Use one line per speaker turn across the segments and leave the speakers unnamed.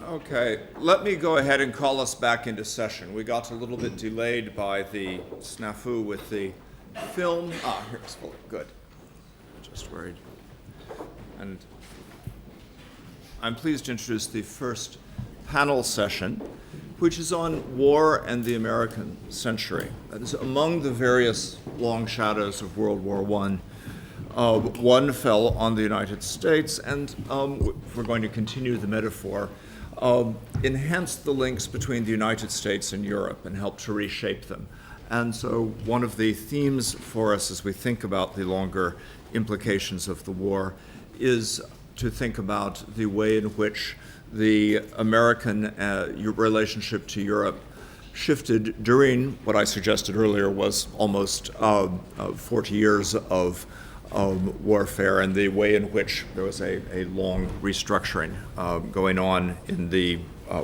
Okay, let me go ahead and call us back into session. We got a little bit delayed by the snafu with the film. Here's full. Good. Just worried. And I'm pleased to introduce the first panel session, which is on war and the American century. That is, among the various long shadows of World War I, one fell on the United States, and if we're going to continue the metaphor, enhanced the links between the United States and Europe and helped to reshape them. And so one of the themes for us as we think about the longer implications of the war is to think about the way in which the American relationship to Europe shifted during what I suggested earlier was almost 40 years of warfare, and the way in which there was a long restructuring going on in the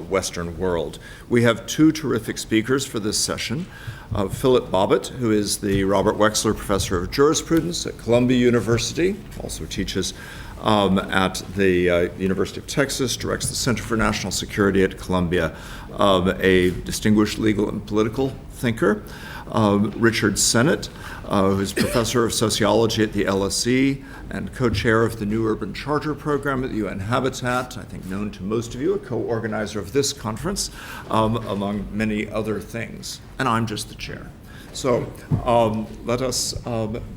Western world. We have two terrific speakers for this session. Philip Bobbitt, who is the Robert Wexler Professor of Jurisprudence at Columbia University, also teaches at the University of Texas, directs the Center for National Security at Columbia, a distinguished legal and political thinker. Richard Sennett, who is Professor of Sociology at the LSE and co-chair of the New Urban Charter Program at the UN Habitat, I think known to most of you, a co-organizer of this conference, among many other things. And I'm just the chair. So let us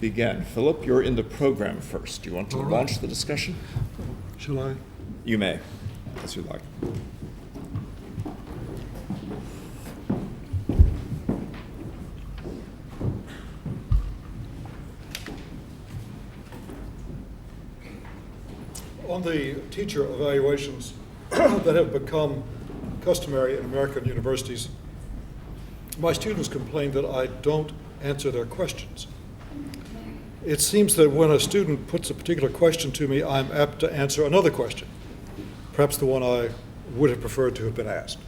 begin. Philip, you're in the program first. Do you want to launch the discussion?
Shall I?
You may, as you like.
On the teacher evaluations that have become customary in American universities, my students complain that I don't answer their questions. It seems that when a student puts a particular question to me, I'm apt to answer another question, perhaps the one I would have preferred to have been asked.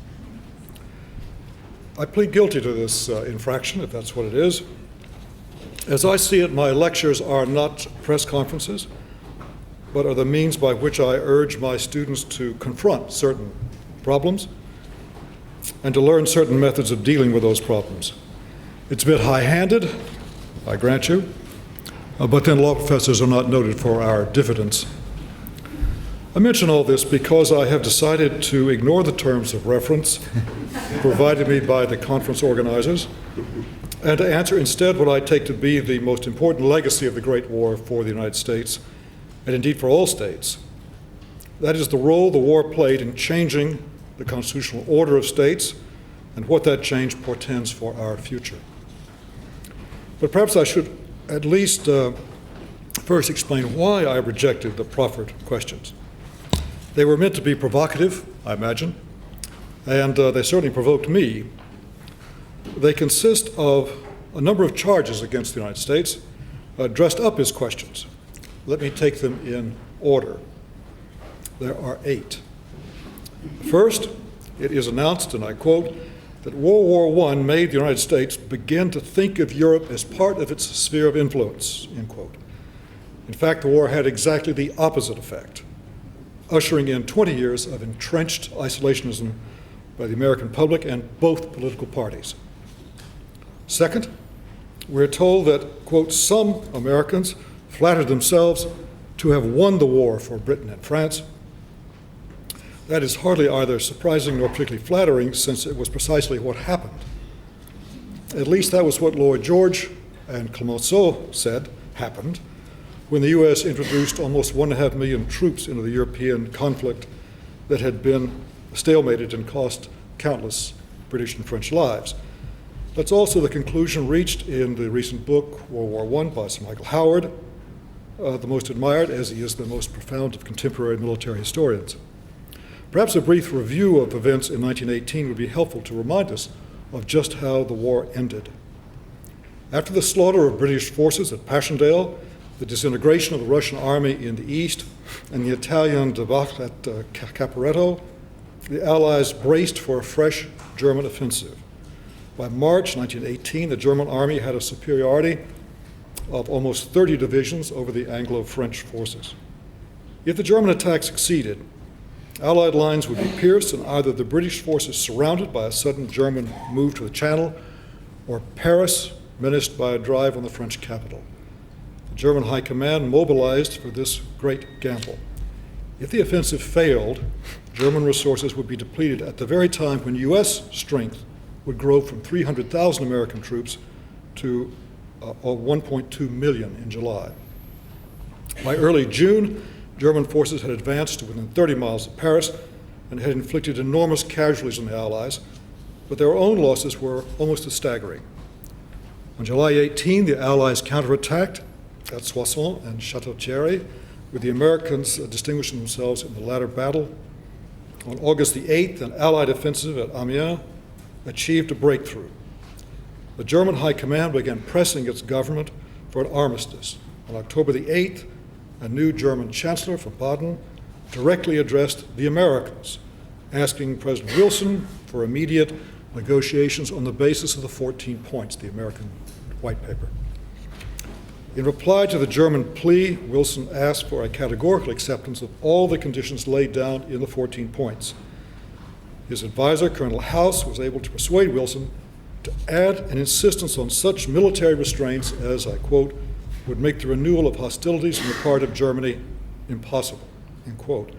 I plead guilty to this infraction, if that's what it is. As I see it, my lectures are not press conferences, but are the means by which I urge my students to confront certain problems and to learn certain methods of dealing with those problems. It's a bit high-handed, I grant you, but then law professors are not noted for our diffidence. I mention all this because I have decided to ignore the terms of reference provided me by the conference organizers and to answer instead what I take to be the most important legacy of the Great War for the United States, and indeed for all states. That is the role the war played in changing the constitutional order of states and what that change portends for our future. But perhaps I should at least first explain why I rejected the proffered questions. They were meant to be provocative, I imagine, and they certainly provoked me. They consist of a number of charges against the United States dressed up as questions. Let me take them in order. There are 8. First, it is announced, and I quote, that World War I made the United States begin to think of Europe as part of its sphere of influence, end quote. In fact, the war had exactly the opposite effect, ushering in 20 years of entrenched isolationism by the American public and both political parties. Second, we're told that, quote, some Americans flattered themselves to have won the war for Britain and France. That is hardly either surprising nor particularly flattering, since it was precisely what happened. At least that was what Lloyd George and Clemenceau said happened when the U.S. introduced almost 1.5 million troops into the European conflict that had been stalemated and cost countless British and French lives. That's also the conclusion reached in the recent book, World War I, by Sir Michael Howard, the most admired, as he is the most profound of contemporary military historians. Perhaps a brief review of events in 1918 would be helpful to remind us of just how the war ended. After the slaughter of British forces at Passchendaele, the disintegration of the Russian army in the east, and the Italian debacle at Caporetto, the Allies braced for a fresh German offensive. By March 1918, the German army had a superiority of almost 30 divisions over the Anglo-French forces. If the German attack succeeded, Allied lines would be pierced and either the British forces surrounded by a sudden German move to the Channel, or Paris menaced by a drive on the French capital. The German High Command mobilized for this great gamble. If the offensive failed, German resources would be depleted at the very time when U.S. strength would grow from 300,000 American troops to 1.2 million in July. By early June, German forces had advanced to within 30 miles of Paris and had inflicted enormous casualties on the Allies, but their own losses were almost as staggering. On July 18, the Allies counterattacked at Soissons and Château-Thierry, with the Americans distinguishing themselves in the latter battle. On August the 8th, an Allied offensive at Amiens achieved a breakthrough. The German High Command began pressing its government for an armistice. On October the 8th, a new German chancellor from Baden directly addressed the Americans, asking President Wilson for immediate negotiations on the basis of the 14 points, the American white paper. In reply to the German plea, Wilson asked for a categorical acceptance of all the conditions laid down in the 14 points. His advisor, Colonel House, was able to persuade Wilson to add an insistence on such military restraints as, I quote, would make the renewal of hostilities on the part of Germany impossible, end quote.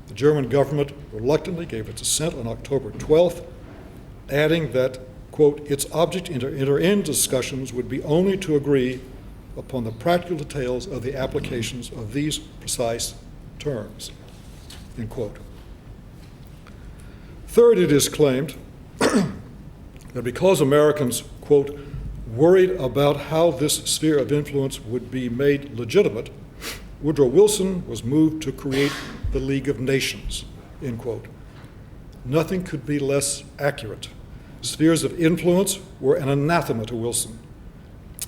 The German government reluctantly gave its assent on October 12th, adding that, quote, its object in enter into discussions would be only to agree upon the practical details of the applications of these precise terms, end quote. Third, it is claimed that because Americans, quote, worried about how this sphere of influence would be made legitimate, Woodrow Wilson was moved to create the League of Nations, end quote. Nothing could be less accurate. Spheres of influence were an anathema to Wilson.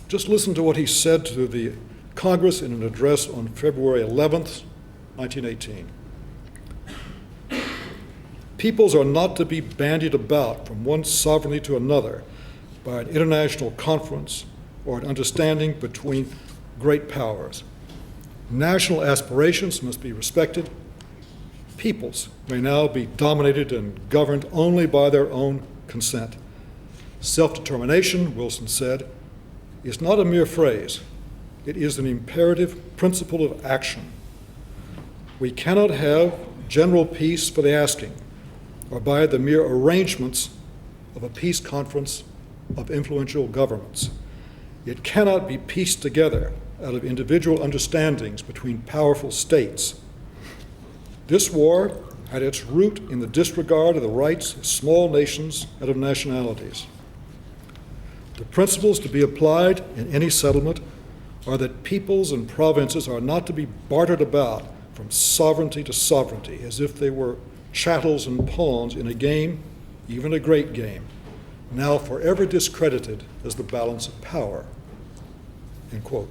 Just listen to what he said to the Congress in an address on February 11th, 1918. Peoples are not to be bandied about from one sovereignty to another by an international conference or an understanding between great powers. National aspirations must be respected. Peoples may now be dominated and governed only by their own consent. Self-determination, Wilson said, is not a mere phrase. It is an imperative principle of action. We cannot have general peace for the asking, or by the mere arrangements of a peace conference of influential governments. It cannot be pieced together out of individual understandings between powerful states. This war had its root in the disregard of the rights of small nations and of nationalities. The principles to be applied in any settlement are that peoples and provinces are not to be bartered about from sovereignty to sovereignty as if they were chattels and pawns in a game, even a great game, now forever discredited as the balance of power, end quote.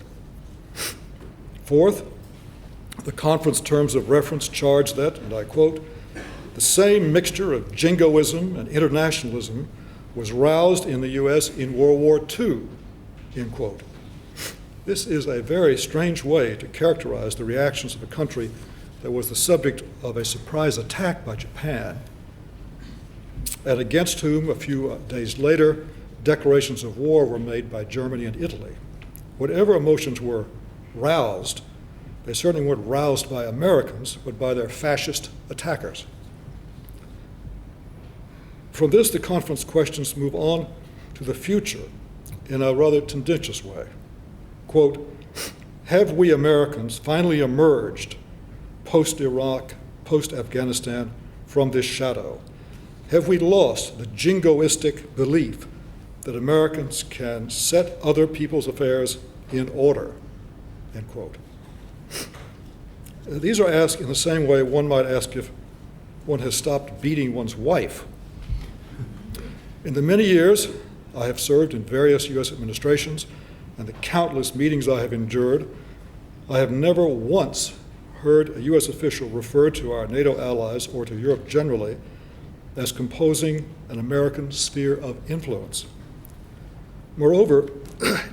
Fourth, the conference terms of reference charge that, and I quote, the same mixture of jingoism and internationalism was roused in the U.S. in World War II, end quote. This is a very strange way to characterize the reactions of a country that was the subject of a surprise attack by Japan, and against whom, a few days later, declarations of war were made by Germany and Italy. Whatever emotions were roused, they certainly weren't roused by Americans, but by their fascist attackers. From this, the conference questions move on to the future in a rather tendentious way. Quote, have we Americans finally emerged post-Iraq, post-Afghanistan from this shadow? Have we lost the jingoistic belief that Americans can set other people's affairs in order, end quote. These are asked in the same way one might ask if one has stopped beating one's wife. In the many years I have served in various U.S. administrations and the countless meetings I have endured, I have never once heard a U.S. official refer to our NATO allies or to Europe generally as composing an American sphere of influence. Moreover,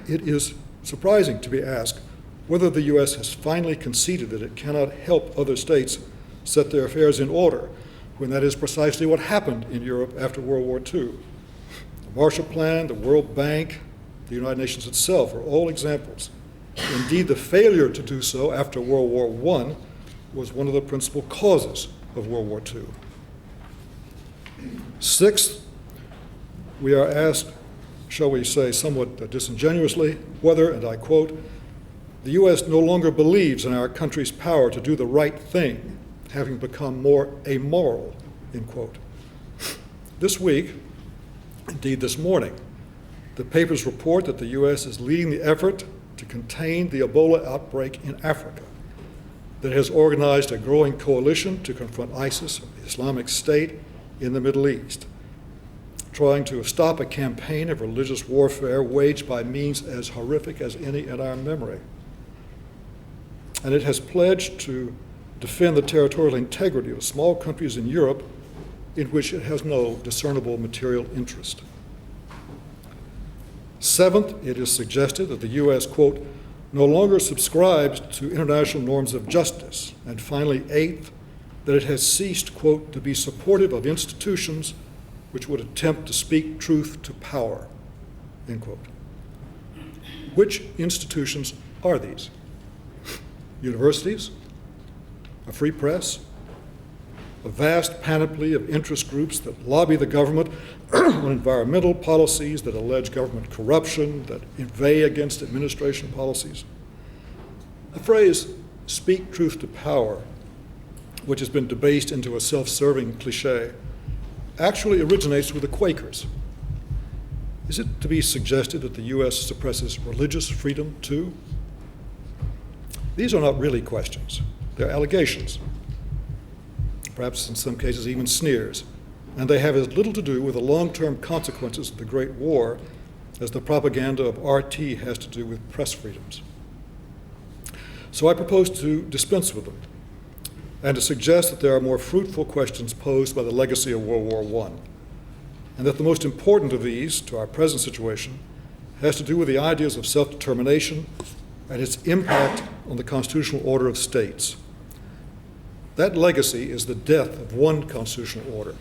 it is surprising to be asked whether the U.S. has finally conceded that it cannot help other states set their affairs in order, when that is precisely what happened in Europe after World War II. The Marshall Plan, the World Bank, the United Nations itself are all examples. Indeed, the failure to do so after World War I was one of the principal causes of World War II. Sixth, we are asked, shall we say somewhat disingenuously, whether, and I quote, the U.S. no longer believes in our country's power to do the right thing, having become more amoral, end quote. This week, indeed this morning, the papers report that the U.S. is leading the effort to contain the Ebola outbreak in Africa, that has organized a growing coalition to confront ISIS, the Islamic State, in the Middle East, trying to stop a campaign of religious warfare waged by means as horrific as any in our memory. And it has pledged to defend the territorial integrity of small countries in Europe in which it has no discernible material interest. Seventh, it is suggested that the U.S., quote, no longer subscribes to international norms of justice. And finally, eighth, that it has ceased, quote, to be supportive of institutions which would attempt to speak truth to power, end quote. Which institutions are these? Universities, a free press, a vast panoply of interest groups that lobby the government on environmental policies, that allege government corruption, that inveigh against administration policies. The phrase, speak truth to power, which has been debased into a self-serving cliche, actually originates with the Quakers. Is it to be suggested that the U.S. suppresses religious freedom too? These are not really questions. They're allegations, perhaps in some cases even sneers, and they have as little to do with the long-term consequences of the Great War as the propaganda of RT has to do with press freedoms. So I propose to dispense with them and to suggest that there are more fruitful questions posed by the legacy of World War I, and that the most important of these, to our present situation, has to do with the ideas of self-determination and its impact on the constitutional order of states. That legacy is the death of one constitutional order,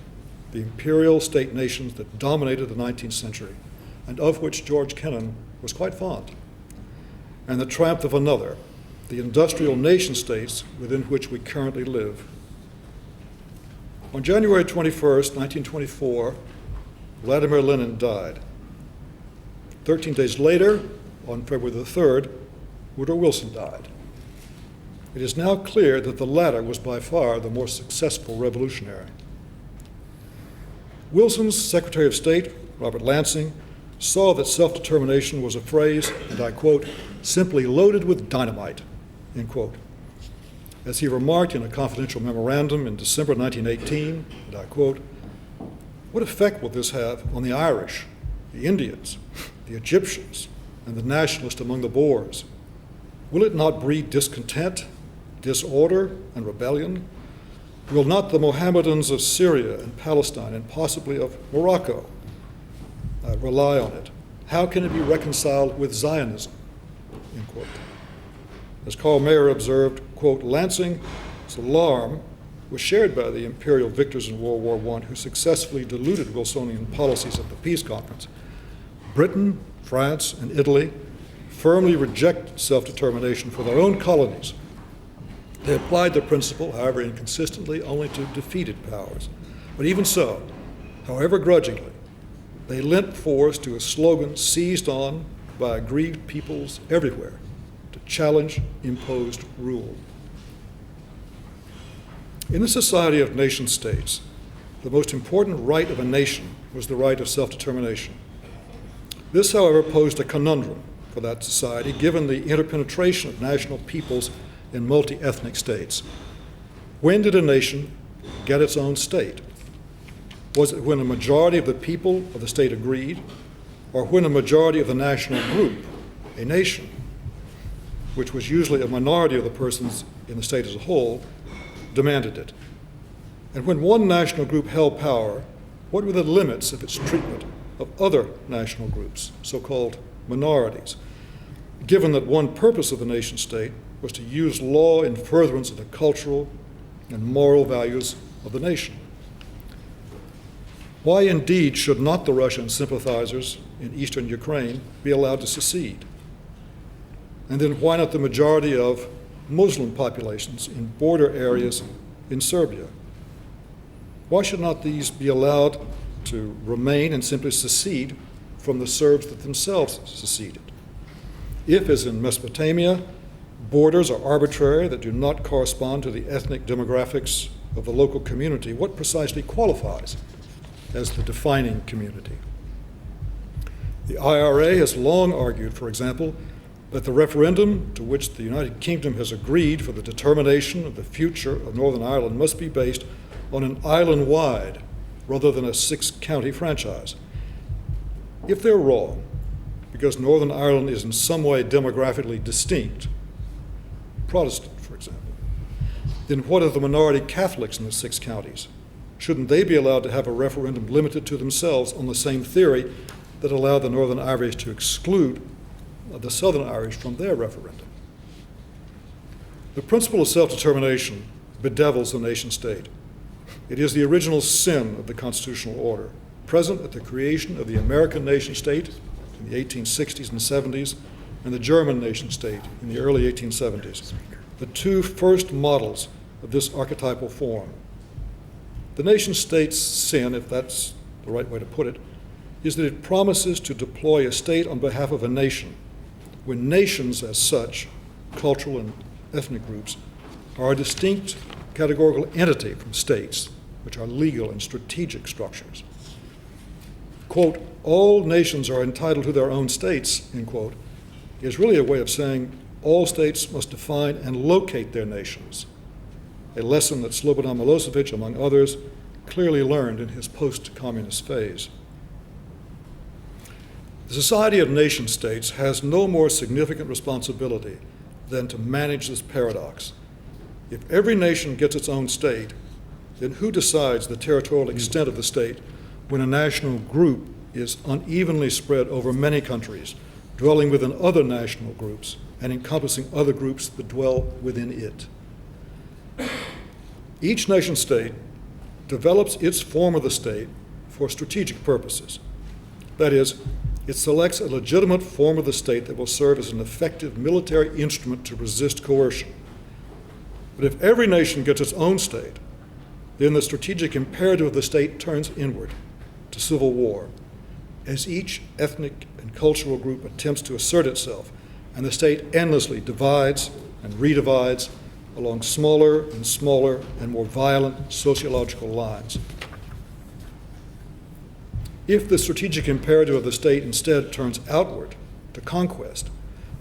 the imperial state nations that dominated the 19th century, and of which George Kennan was quite fond, and the triumph of another, the industrial nation states within which we currently live. On January 21st, 1924, Vladimir Lenin died. 13 days later, on February the 3rd, Woodrow Wilson died. It is now clear that the latter was by far the more successful revolutionary. Wilson's Secretary of State, Robert Lansing, saw that self-determination was a phrase, and I quote, simply loaded with dynamite, end quote. As he remarked in a confidential memorandum in December 1918, and I quote, what effect will this have on the Irish, the Indians, the Egyptians, and the nationalists among the Boers? Will it not breed discontent, disorder, and rebellion? Will not the Mohammedans of Syria and Palestine, and possibly of Morocco, rely on it? How can it be reconciled with Zionism? End quote. As Karl Mayer observed, quote, Lansing's alarm was shared by the imperial victors in World War I who successfully diluted Wilsonian policies at the peace conference. Britain, France, and Italy firmly reject self-determination for their own colonies. They applied the principle, however inconsistently, only to defeated powers. But even so, however grudgingly, they lent force to a slogan seized on by aggrieved peoples everywhere to challenge imposed rule. In the society of nation states, the most important right of a nation was the right of self-determination. This, however, posed a conundrum for that society, given the interpenetration of national peoples in multi-ethnic states. When did a nation get its own state? Was it when a majority of the people of the state agreed, or when a majority of the national group, a nation, which was usually a minority of the persons in the state as a whole, demanded it? And when one national group held power, what were the limits of its treatment of other national groups, so-called minorities, given that one purpose of the nation state was to use law in furtherance of the cultural, and moral values of the nation. Why indeed should not the Russian sympathizers in eastern Ukraine be allowed to secede? And then why not the majority of Muslim populations in border areas in Serbia? Why should not these be allowed to remain and simply secede from the Serbs that themselves seceded? If, as in Mesopotamia, borders are arbitrary that do not correspond to the ethnic demographics of the local community, what precisely qualifies as the defining community? The IRA has long argued, for example, that the referendum to which the United Kingdom has agreed for the determination of the future of Northern Ireland must be based on an island-wide rather than a six-county franchise. If they're wrong, because Northern Ireland is in some way demographically distinct, Protestant, for example, then what of the minority Catholics in the six counties? Shouldn't they be allowed to have a referendum limited to themselves on the same theory that allowed the Northern Irish to exclude the Southern Irish from their referendum? The principle of self-determination bedevils the nation-state. It is the original sin of the constitutional order, present at the creation of the American nation-state in the 1860s and 70s, and the German nation-state in the early 1870s, the two first models of this archetypal form. The nation-state's sin, if that's the right way to put it, is that it promises to deploy a state on behalf of a nation, when nations as such, cultural and ethnic groups, are a distinct categorical entity from states, which are legal and strategic structures. Quote, all nations are entitled to their own states, end quote, is really a way of saying all states must define and locate their nations, a lesson that Slobodan Milosevic, among others, clearly learned in his post-communist phase. The Society of Nation-States has no more significant responsibility than to manage this paradox. If every nation gets its own state, then who decides the territorial extent of the state when a national group is unevenly spread over many countries, dwelling within other national groups and encompassing other groups that dwell within it? Each nation-state develops its form of the state for strategic purposes. That is, it selects a legitimate form of the state that will serve as an effective military instrument to resist coercion. But if every nation gets its own state, then the strategic imperative of the state turns inward to civil war, as each ethnic and cultural group attempts to assert itself, and the state endlessly divides and redivides along smaller and smaller and more violent sociological lines. If the strategic imperative of the state instead turns outward to conquest,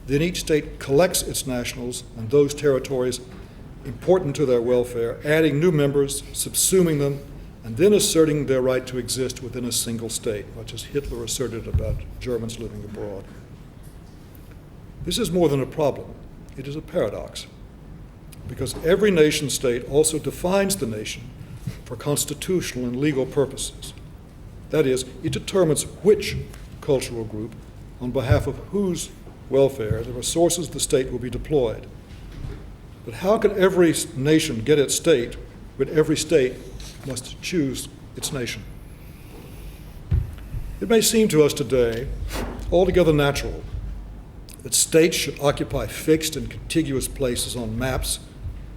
then each state collects its nationals and those territories important to their welfare, adding new members, subsuming them, and then asserting their right to exist within a single state, much as Hitler asserted about Germans living abroad. This is more than a problem. It is a paradox, because every nation-state also defines the nation for constitutional and legal purposes. That is, it determines which cultural group, on behalf of whose welfare the resources of the state will be deployed. But how can every nation get its state when every state must choose its nation? It may seem to us today altogether natural that states should occupy fixed and contiguous places on maps,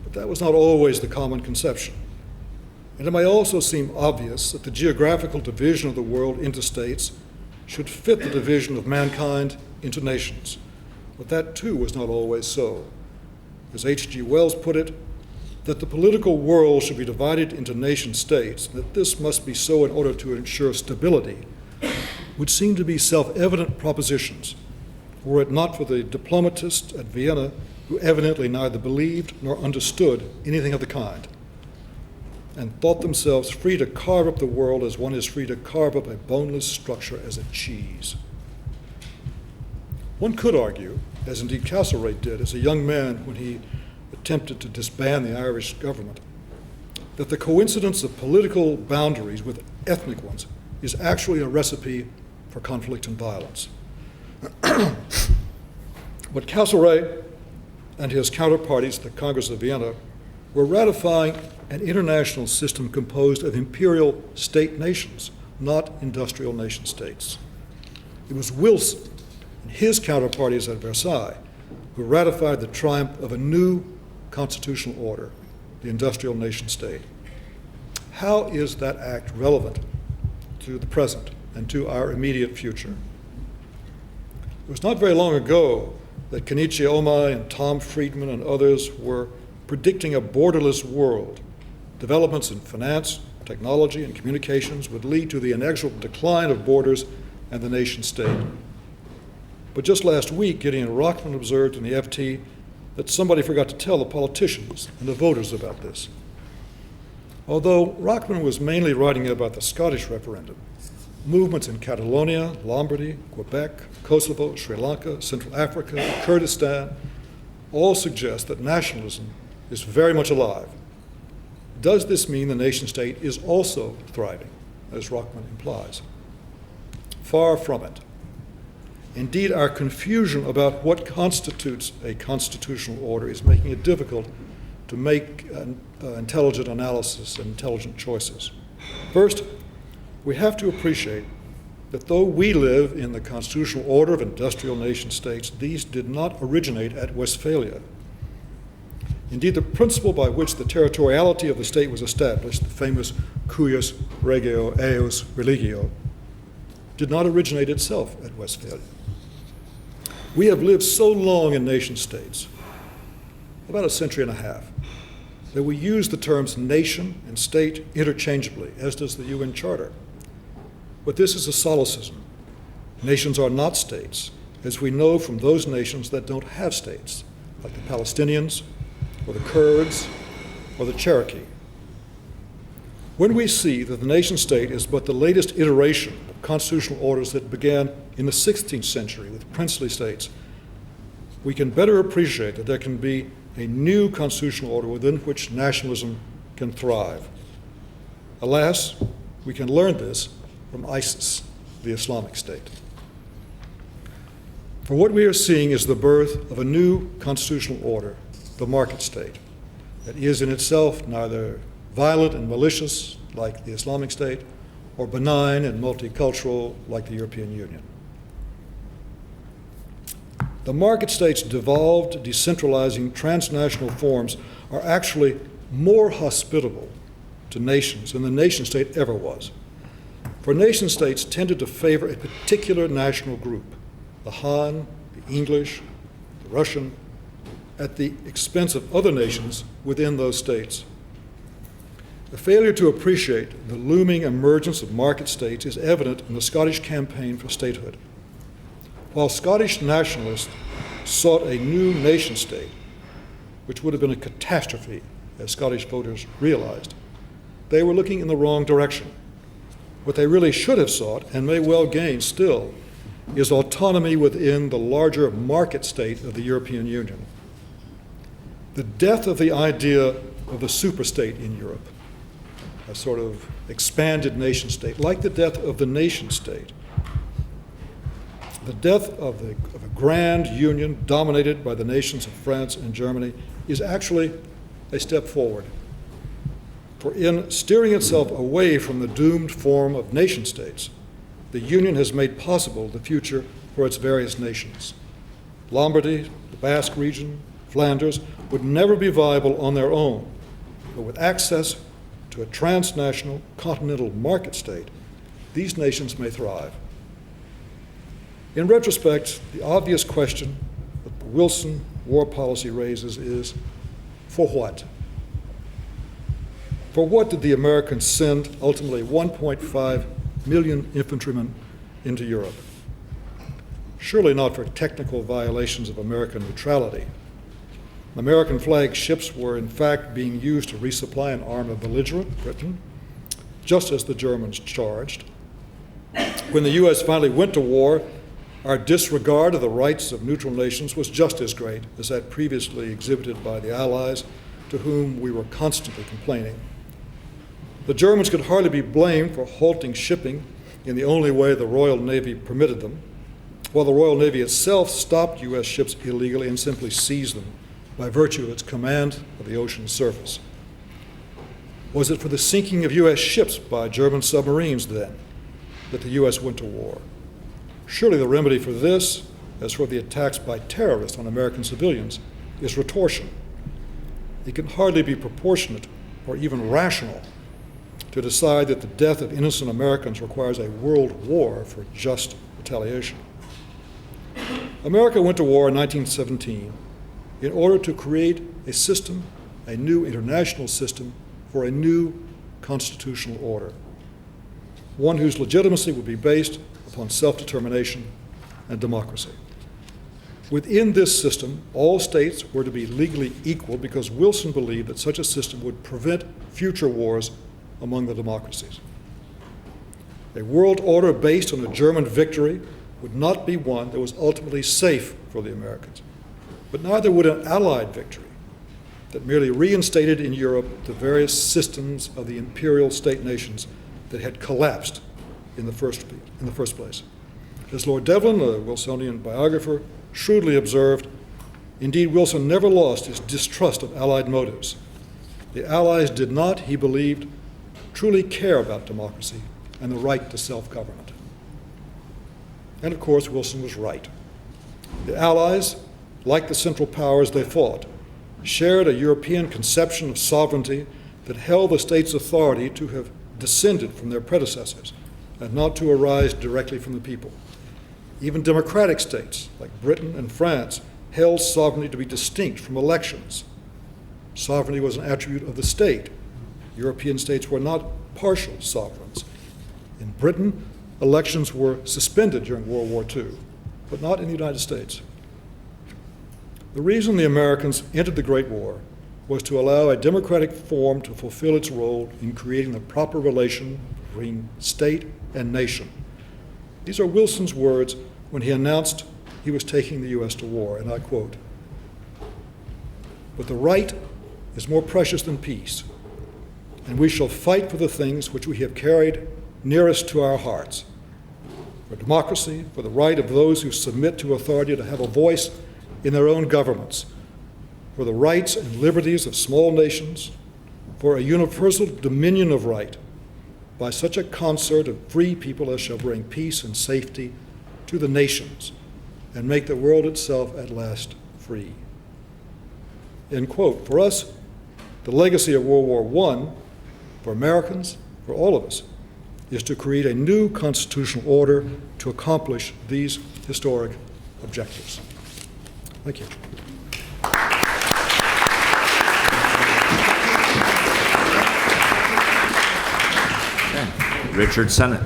but that was not always the common conception. And it may also seem obvious that the geographical division of the world into states should fit the division of mankind into nations, but that too was not always so. As H.G. Wells put it, that the political world should be divided into nation-states, and that this must be so in order to ensure stability, would seem to be self-evident propositions, were it not for the diplomatists at Vienna who evidently neither believed nor understood anything of the kind, and thought themselves free to carve up the world as one is free to carve up a boneless structure as a cheese. One could argue, as indeed Castlereagh did as a young man when he attempted to disband the Irish government, that the coincidence of political boundaries with ethnic ones is actually a recipe for conflict and violence. What Castlereagh and his counterparties at the Congress of Vienna were ratifying an international system composed of imperial state nations, not industrial nation states. It was Wilson and his counterparties at Versailles who ratified the triumph of a new constitutional order, the industrial nation state. How is that act relevant to the present and to our immediate future? It was not very long ago that Kenichi Omai and Tom Friedman and others were predicting a borderless world. Developments in finance, technology, and communications would lead to the inexorable decline of borders and the nation state. But just last week, Gideon Rockman observed in the FT that somebody forgot to tell the politicians and the voters about this. Although Rockman was mainly writing about the Scottish referendum, movements in Catalonia, Lombardy, Quebec, Kosovo, Sri Lanka, Central Africa, Kurdistan all suggest that nationalism is very much alive. Does this mean the nation state is also thriving, as Rockman implies? Far from it. Indeed, our confusion about what constitutes a constitutional order is making it difficult to make intelligent analysis and intelligent choices. First, we have to appreciate that though we live in the constitutional order of industrial nation states, these did not originate at Westphalia. Indeed, the principle by which the territoriality of the state was established, the famous cuius regio eius religio, did not originate itself at Westphalia. We have lived so long in nation states, about a century and a half, that we use the terms nation and state interchangeably, as does the UN Charter. But this is a solecism. Nations are not states, as we know from those nations that don't have states, like the Palestinians, or the Kurds, or the Cherokee. When we see that the nation state is but the latest iteration of constitutional orders that began in the 16th century with princely states, we can better appreciate that there can be a new constitutional order within which nationalism can thrive. Alas, we can learn this from ISIS, the Islamic State. For what we are seeing is the birth of a new constitutional order, the market state, that is in itself neither violent and malicious like the Islamic State or benign and multicultural like the European Union. The market state's devolved, decentralizing, transnational forms are actually more hospitable to nations than the nation state ever was. For nation states tended to favor a particular national group, the Han, the English, the Russian, at the expense of other nations within those states. The failure to appreciate the looming emergence of market states is evident in the Scottish campaign for statehood. While Scottish nationalists sought a new nation state, which would have been a catastrophe, as Scottish voters realized, they were looking in the wrong direction. What they really should have sought, and may well gain still, is autonomy within the larger market state of the European Union. The death of the idea of the superstate in Europe, a sort of expanded nation state, like the death of the nation state, the death of a grand union dominated by the nations of France and Germany is actually a step forward. For in steering itself away from the doomed form of nation states, the Union has made possible the future for its various nations. Lombardy, the Basque region, Flanders would never be viable on their own, but with access to a transnational continental market state, these nations may thrive. In retrospect, the obvious question that the Wilson war policy raises is, for what? For what did the Americans send ultimately 1.5 million infantrymen into Europe? Surely not for technical violations of American neutrality. American flag ships were in fact being used to resupply and arm a belligerent Britain, just as the Germans charged. When the U.S. finally went to war, our disregard of the rights of neutral nations was just as great as that previously exhibited by the Allies, to whom we were constantly complaining. The Germans could hardly be blamed for halting shipping in the only way the Royal Navy permitted them, while the Royal Navy itself stopped U.S. ships illegally and simply seized them by virtue of its command of the ocean surface. Was it for the sinking of U.S. ships by German submarines then that the U.S. went to war? Surely the remedy for this, as for the attacks by terrorists on American civilians, is retortion. It can hardly be proportionate or even rational to decide that the death of innocent Americans requires a world war for just retaliation. America went to war in 1917 in order to create a system, a new international system, for a new constitutional order, one whose legitimacy would be based upon self-determination and democracy. Within this system, all states were to be legally equal because Wilson believed that such a system would prevent future wars among the democracies. A world order based on a German victory would not be one that was ultimately safe for the Americans, but neither would an Allied victory that merely reinstated in Europe the various systems of the imperial state nations that had collapsed in the first place. As Lord Devlin, a Wilsonian biographer, shrewdly observed, indeed, Wilson never lost his distrust of Allied motives. The Allies did not, he believed, truly care about democracy and the right to self-government. And of course, Wilson was right. The Allies, like the Central Powers they fought, shared a European conception of sovereignty that held the states' authority to have descended from their predecessors and not to arise directly from the people. Even democratic states, like Britain and France, held sovereignty to be distinct from elections. Sovereignty was an attribute of the state. European states were not partial sovereigns. In Britain, elections were suspended during World War II, but not in the United States. The reason the Americans entered the Great War was to allow a democratic form to fulfill its role in creating the proper relation between state and nation. These are Wilson's words when he announced he was taking the U.S. to war, and I quote, "But the right is more precious than peace, and we shall fight for the things which we have carried nearest to our hearts, for democracy, for the right of those who submit to authority to have a voice in their own governments, for the rights and liberties of small nations, for a universal dominion of right, by such a concert of free people as shall bring peace and safety to the nations and make the world itself at last free." End quote. For us, the legacy of World War I, for Americans, for all of us, is to create a new constitutional order to accomplish these historic objectives. Thank you.
Richard Sennett.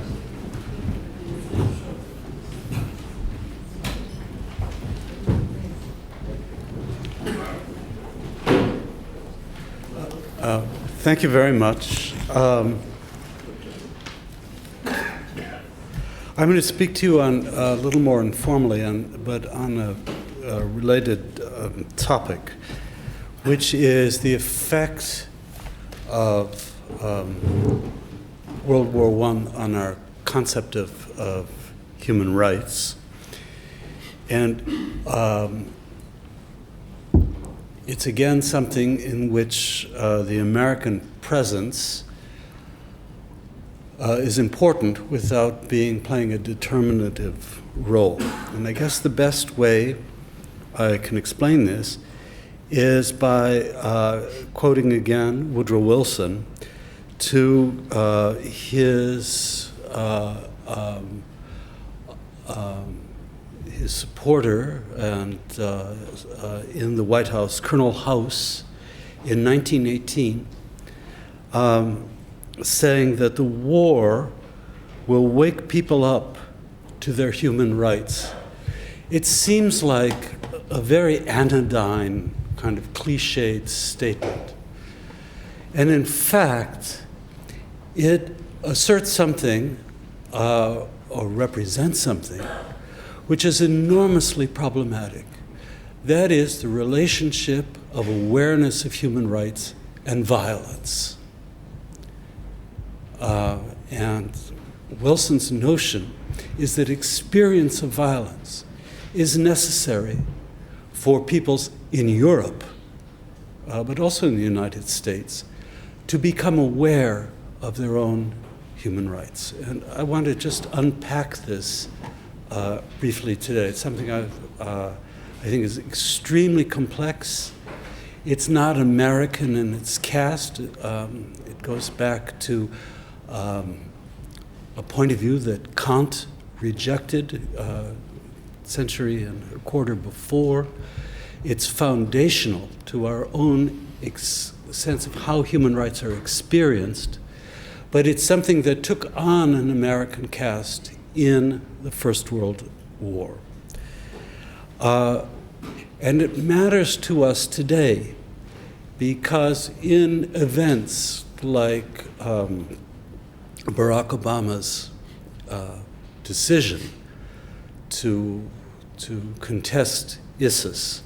Thank you very much. I'm going to speak to you on a little more informally, but on a related topic, which is the effect of World War I on our concept of human rights. And it's again something in which the American presence is important without playing a determinative role. And I guess the best way I can explain this is by quoting again Woodrow Wilson to his supporter and in the White House, Colonel House, in 1918, saying that the war will wake people up to their human rights. It seems like a very anodyne, kind of cliched statement. And in fact, it asserts something or represents something which is enormously problematic. That is the relationship of awareness of human rights and violence. And Wilson's notion is that experience of violence is necessary for peoples in Europe, but also in the United States, to become aware of their own human rights. And I want to just unpack this briefly today. It's something I think is extremely complex. It's not American in its cast. It goes back to a point of view that Kant rejected a century and a quarter before. It's foundational to our own sense of how human rights are experienced, but it's something that took on an American cast in the First World War. And it matters to us today because in events like Barack Obama's decision to contest ISIS,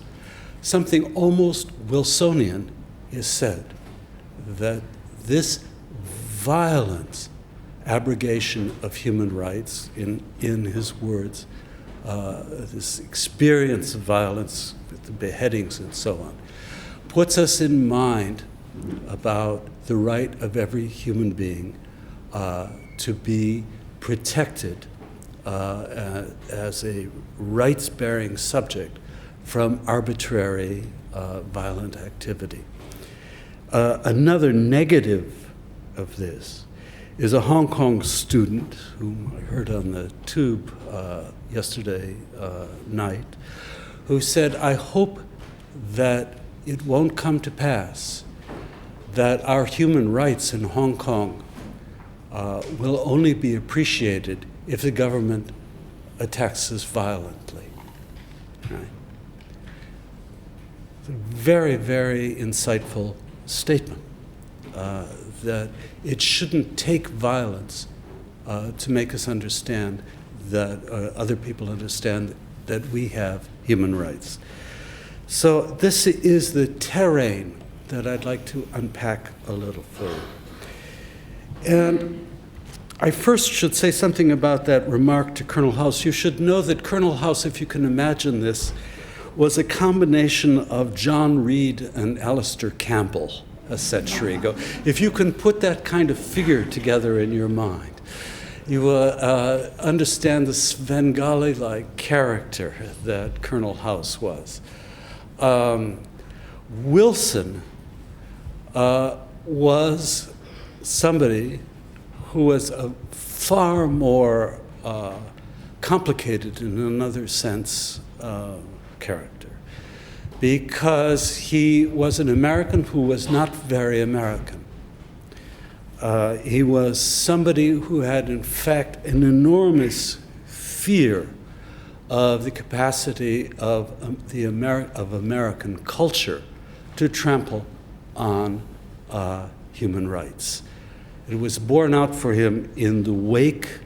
something almost Wilsonian is said, that this violent abrogation of human rights, in his words, this experience of violence with the beheadings and so on, puts us in mind about the right of every human being to be protected as a rights-bearing subject from arbitrary violent activity. Another negative of this is a Hong Kong student whom I heard on the tube yesterday night, who said, "I hope that it won't come to pass that our human rights in Hong Kong will only be appreciated if the government attacks us violently." Right? It's a very, very insightful statement, that it shouldn't take violence to make us understand that other people understand that we have human rights. So this is the terrain that I'd like to unpack a little further. And I first should say something about that remark to Colonel House. You should know that Colonel House, if you can imagine this, was a combination of John Reed and Alistair Campbell a century ago. If you can put that kind of figure together in your mind, you understand the Svengali-like character that Colonel House was. Wilson was somebody who was a far more complicated, in another sense, character, because he was an American who was not very American. He was somebody who had, in fact, an enormous fear of the capacity of American culture to trample on human rights. It was borne out for him in the wake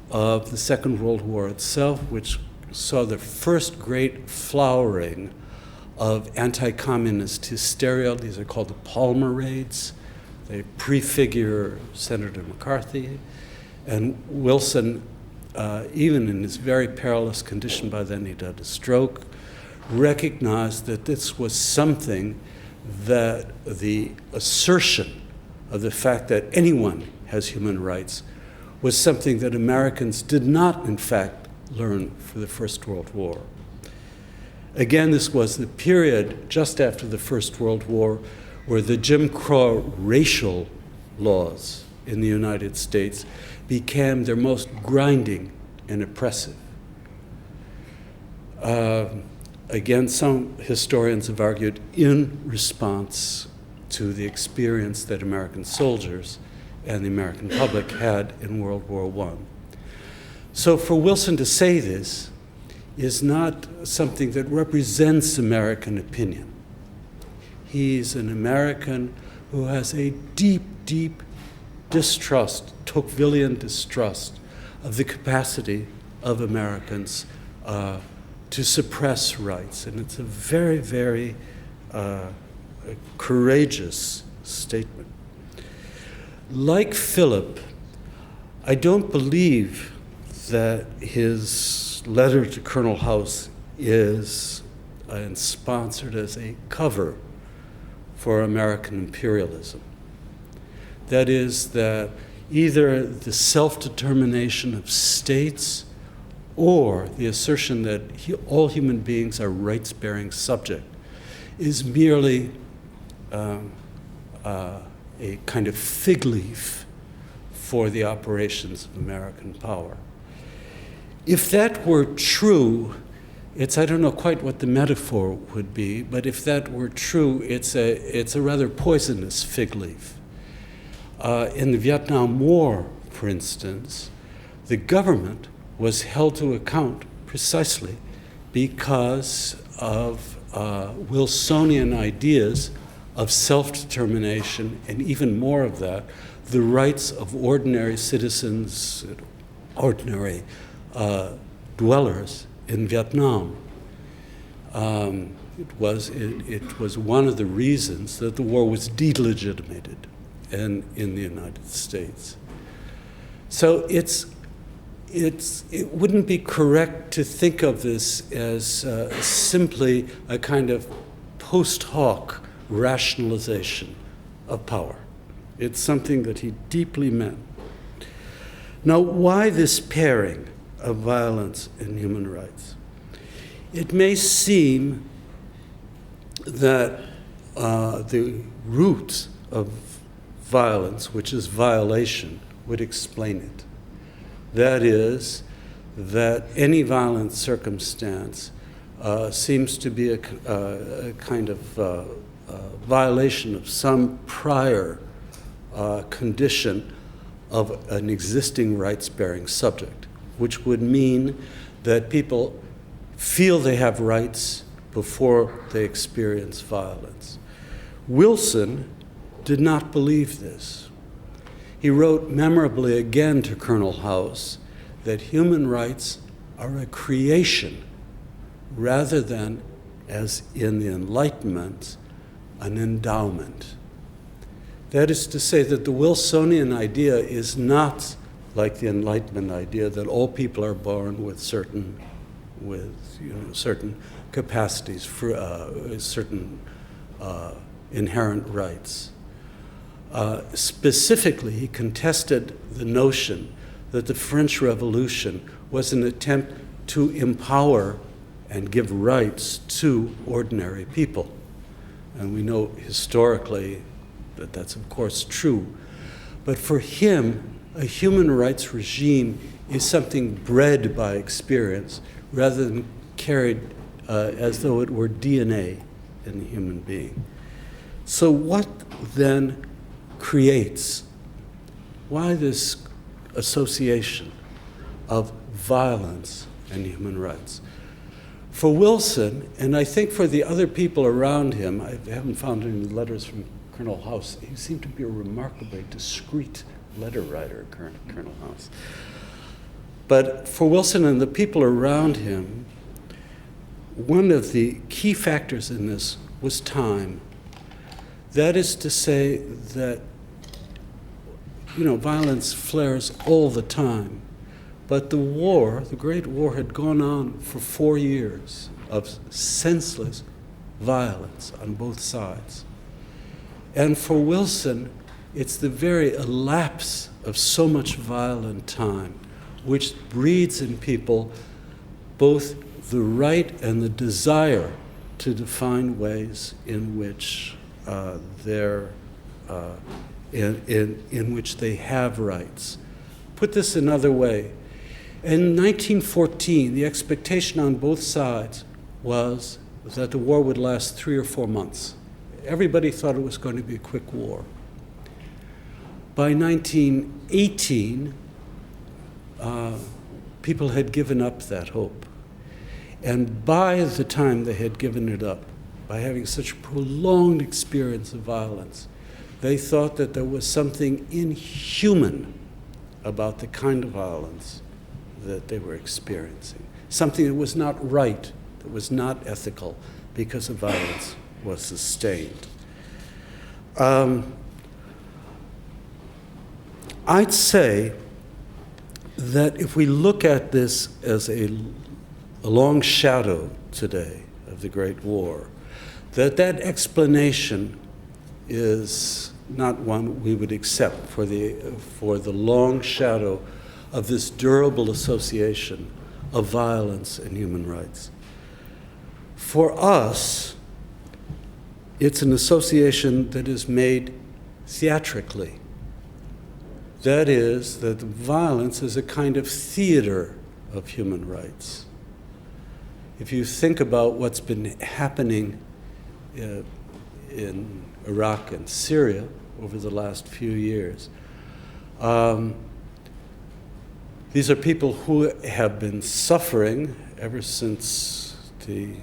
of the Second World War itself, which saw the first great flowering of anti-communist hysteria. These are called the Palmer Raids. They prefigure Senator McCarthy. And Wilson, even in his very perilous condition, by then he'd had a stroke, recognized that this was something that the assertion of the fact that anyone has human rights was something that Americans did not, in fact, learn for the First World War. Again, this was the period just after the First World War where the Jim Crow racial laws in the United States became their most grinding and oppressive. Again, some historians have argued in response to the experience that American soldiers and the American public had in World War I. So for Wilson to say this is not something that represents American opinion. He's an American who has a deep, deep distrust, Tocquevillian distrust, of the capacity of Americans to suppress rights. And it's a very, very courageous statement. Like Philip, I don't believe that his letter to Colonel House is and sponsored as a cover for American imperialism. That is, that either the self-determination of states or the assertion that all human beings are rights-bearing subject is merely a kind of fig leaf for the operations of American power. If that were true, I don't know quite what the metaphor would be, but if that were true, it's a rather poisonous fig leaf. In the Vietnam War, for instance, the government was held to account precisely because of Wilsonian ideas of self-determination, and even more of that, the rights of ordinary citizens, ordinary dwellers in Vietnam. It was one of the reasons that the war was delegitimated in the United States. So it wouldn't be correct to think of this as simply a kind of post hoc rationalization of power. It's something that he deeply meant. Now, why this pairing of violence and human rights? It may seem that the roots of violence, which is violation, would explain it. That is, that any violent circumstance seems to be a kind of violation of some prior condition of an existing rights-bearing subject, which would mean that people feel they have rights before they experience violence. Wilson did not believe this. He wrote memorably again to Colonel House that human rights are a creation rather than, as in the Enlightenment, an endowment. That is to say that the Wilsonian idea is not like the Enlightenment idea that all people are born with certain capacities, certain inherent rights. Specifically, he contested the notion that the French Revolution was an attempt to empower and give rights to ordinary people. And we know historically that that's of course true. But for him, a human rights regime is something bred by experience rather than carried as though it were DNA in the human being. So what then creates? Why this association of violence and human rights? For Wilson, and I think for the other people around him, I haven't found any letters from Colonel House. He seemed to be a remarkably discreet letter writer, Colonel House. But for Wilson and the people around him, one of the key factors in this was time. That is to say that, violence flares all the time. But the war, the Great War, had gone on for 4 years of senseless violence on both sides. And for Wilson, it's the very elapse of so much violent time which breeds in people both the right and the desire to define ways in which in which they have rights. Put this another way. In 1914, the expectation on both sides was that the war would last 3 or 4 months. Everybody thought it was going to be a quick war. By 1918, people had given up that hope. And by the time they had given it up, by having such a prolonged experience of violence, they thought that there was something inhuman about the kind of violence that they were experiencing. Something that was not right, that was not ethical, because the violence was sustained. I'd say that if we look at this as a long shadow today of the Great War, that explanation is not one we would accept for the long shadow of this durable association of violence and human rights. For us, it's an association that is made theatrically. That is, that violence is a kind of theater of human rights. If you think about what's been happening in Iraq and Syria over the last few years, these are people who have been suffering ever since they've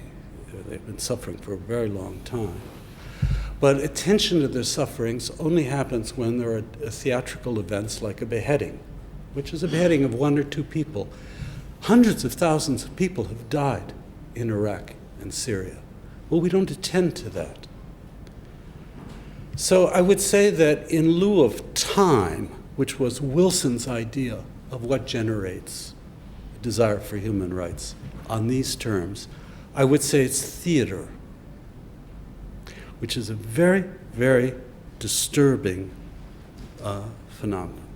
been suffering for a very long time. But attention to their sufferings only happens when there are theatrical events like a beheading, which is a beheading of 1 or 2 people. Hundreds of thousands of people have died in Iraq and Syria. Well, we don't attend to that. So I would say that in lieu of time, which was Wilson's idea of what generates a desire for human rights on these terms, I would say it's theater, which is a very, very disturbing phenomenon.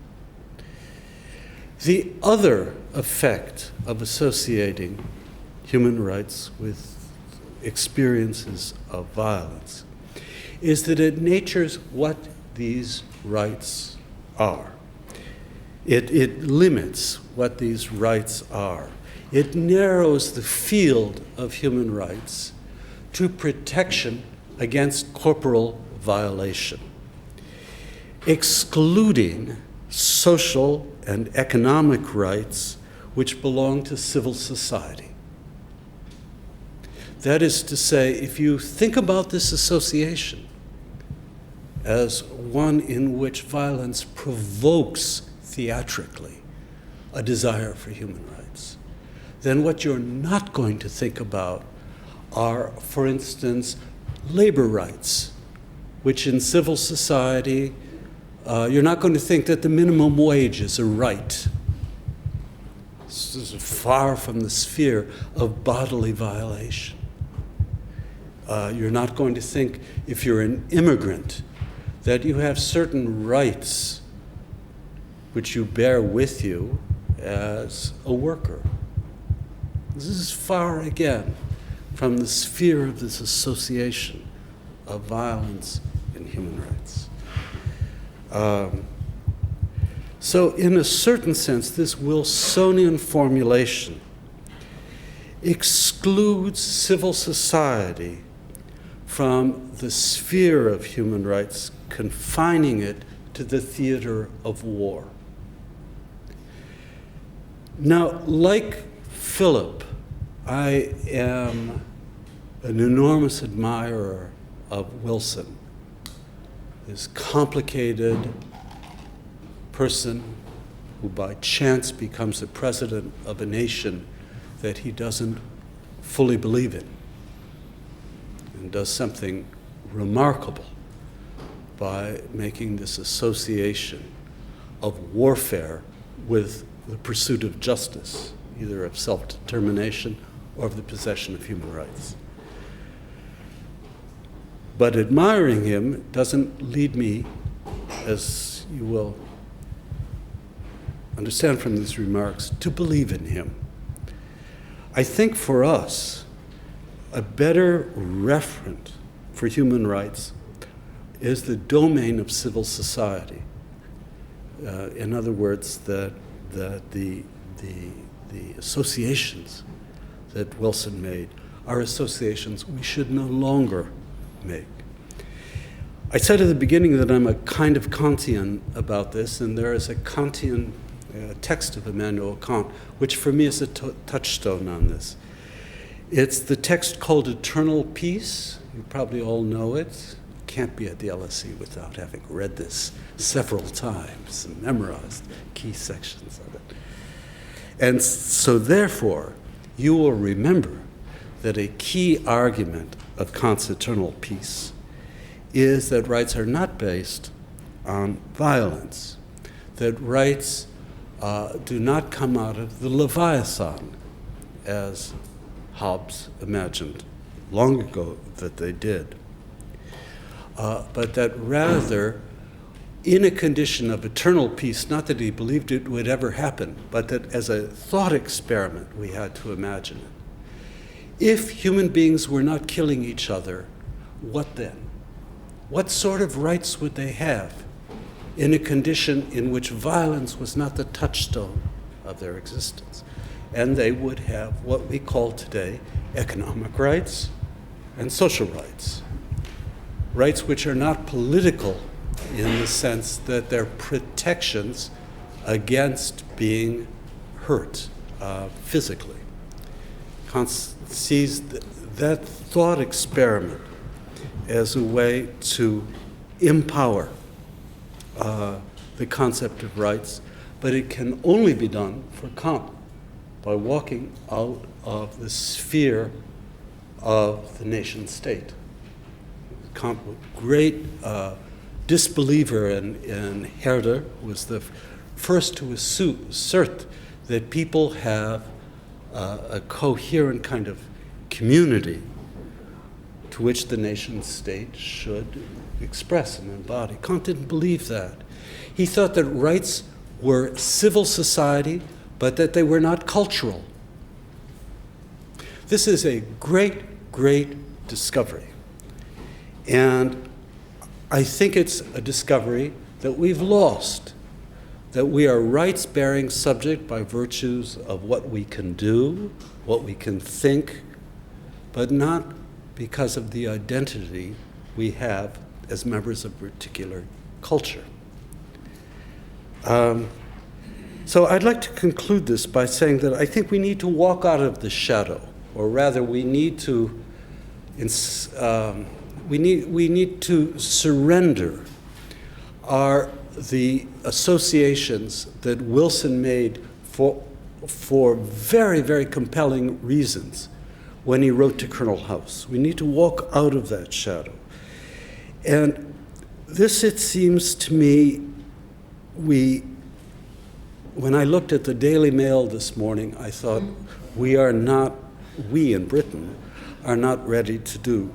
The other effect of associating human rights with experiences of violence is that it natures what these rights are. It limits what these rights are. It narrows the field of human rights to protection against corporal violation, excluding social and economic rights which belong to civil society. That is to say, if you think about this association as one in which violence provokes theatrically a desire for human rights, then what you're not going to think about are, for instance, labor rights, which in civil society, you're not going to think that the minimum wage is a right. This is far from the sphere of bodily violation. You're not going to think, if you're an immigrant, that you have certain rights which you bear with you as a worker. This is far, again, from the sphere of this association of violence and human rights. So in a certain sense, this Wilsonian formulation excludes civil society from the sphere of human rights, confining it to the theater of war. Now, like Philip, I am an enormous admirer of Wilson, this complicated person who by chance becomes the president of a nation that he doesn't fully believe in, and does something remarkable by making this association of warfare with the pursuit of justice, either of self-determination or of the possession of human rights. But admiring him doesn't lead me, as you will understand from these remarks, to believe in him. I think for us, a better referent for human rights is the domain of civil society. In other words, that the associations that Wilson made are associations we should no longer make. I said at the beginning that I'm a kind of Kantian about this, and there is a Kantian text of Immanuel Kant, which for me is a touchstone on this. It's the text called Eternal Peace. You probably all know it. Can't be at the LSE without having read this several times and memorized key sections of it. And so therefore, you will remember that a key argument of Kant's Eternal Peace is that rights are not based on violence, that rights do not come out of the Leviathan, as Hobbes imagined long ago that they did. but that rather, in a condition of eternal peace, not that he believed it would ever happen, but that as a thought experiment we had to imagine it. If human beings were not killing each other, what then? What sort of rights would they have in a condition in which violence was not the touchstone of their existence? And they would have what we call today economic rights and social rights. Rights which are not political in the sense that they're protections against being hurt physically. Kant sees that thought experiment as a way to empower the concept of rights, but it can only be done for Kant by walking out of the sphere of the nation state. Kant, great disbeliever in Herder, was the first to assert that people have a coherent kind of community to which the nation state should express and embody. Kant didn't believe that. He thought that rights were civil society, but that they were not cultural. This is a great, great discovery. And I think it's a discovery that we've lost, that we are rights-bearing subject by virtues of what we can do, what we can think, but not because of the identity we have as members of a particular culture. So I'd like to conclude this by saying that I think we need to walk out of the shadow, or rather we need to surrender the associations that Wilson made for very, very compelling reasons when he wrote to Colonel House. We need to walk out of that shadow. And this, it seems to me, when I looked at the Daily Mail this morning, I thought we in Britain are not ready to do.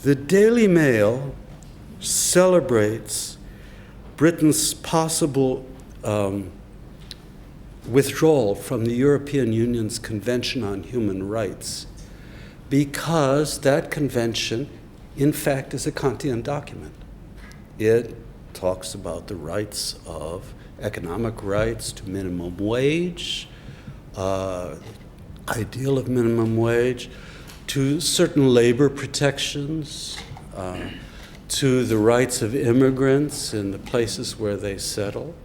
The Daily Mail celebrates Britain's possible withdrawal from the European Union's Convention on Human Rights because that convention, in fact, is a Kantian document. It talks about the rights of economic rights to minimum wage, ideal of minimum wage, to certain labor protections, to the rights of immigrants in the places where they settle.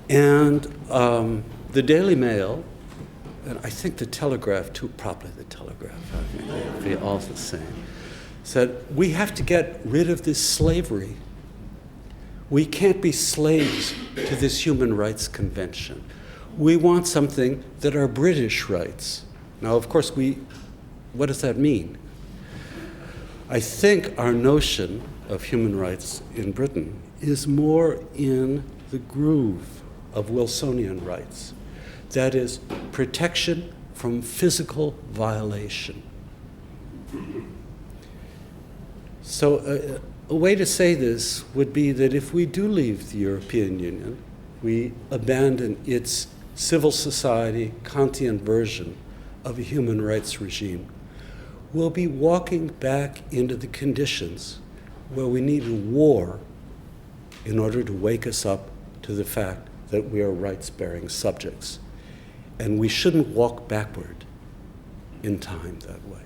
And the Daily Mail, and I think the Telegraph too, probably the Telegraph, I mean, they'd be all the same, said, we have to get rid of this slavery. We can't be slaves to this human rights convention. We want something that are British rights. Now, of course, what does that mean? I think our notion of human rights in Britain is more in the groove of Wilsonian rights. That is, protection from physical violation. So a way to say this would be that if we do leave the European Union, we abandon its civil society, Kantian version of a human rights regime, we'll be walking back into the conditions where we need a war in order to wake us up to the fact that we are rights-bearing subjects. And we shouldn't walk backward in time that way.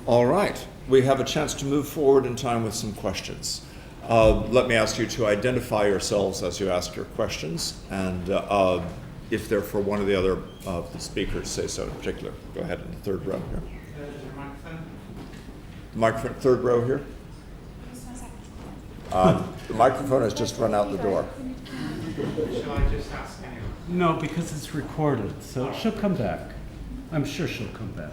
All right. We have a chance to move forward in time with some questions. Let me ask you to identify yourselves as you ask your questions, and if they're for one or the other of the speakers, say so in particular. Go ahead in the third row here. The microphone, third row here. The microphone has just run out the door.
Shall I just ask anyone?
No, because it's recorded, so she'll come back. I'm sure she'll come back.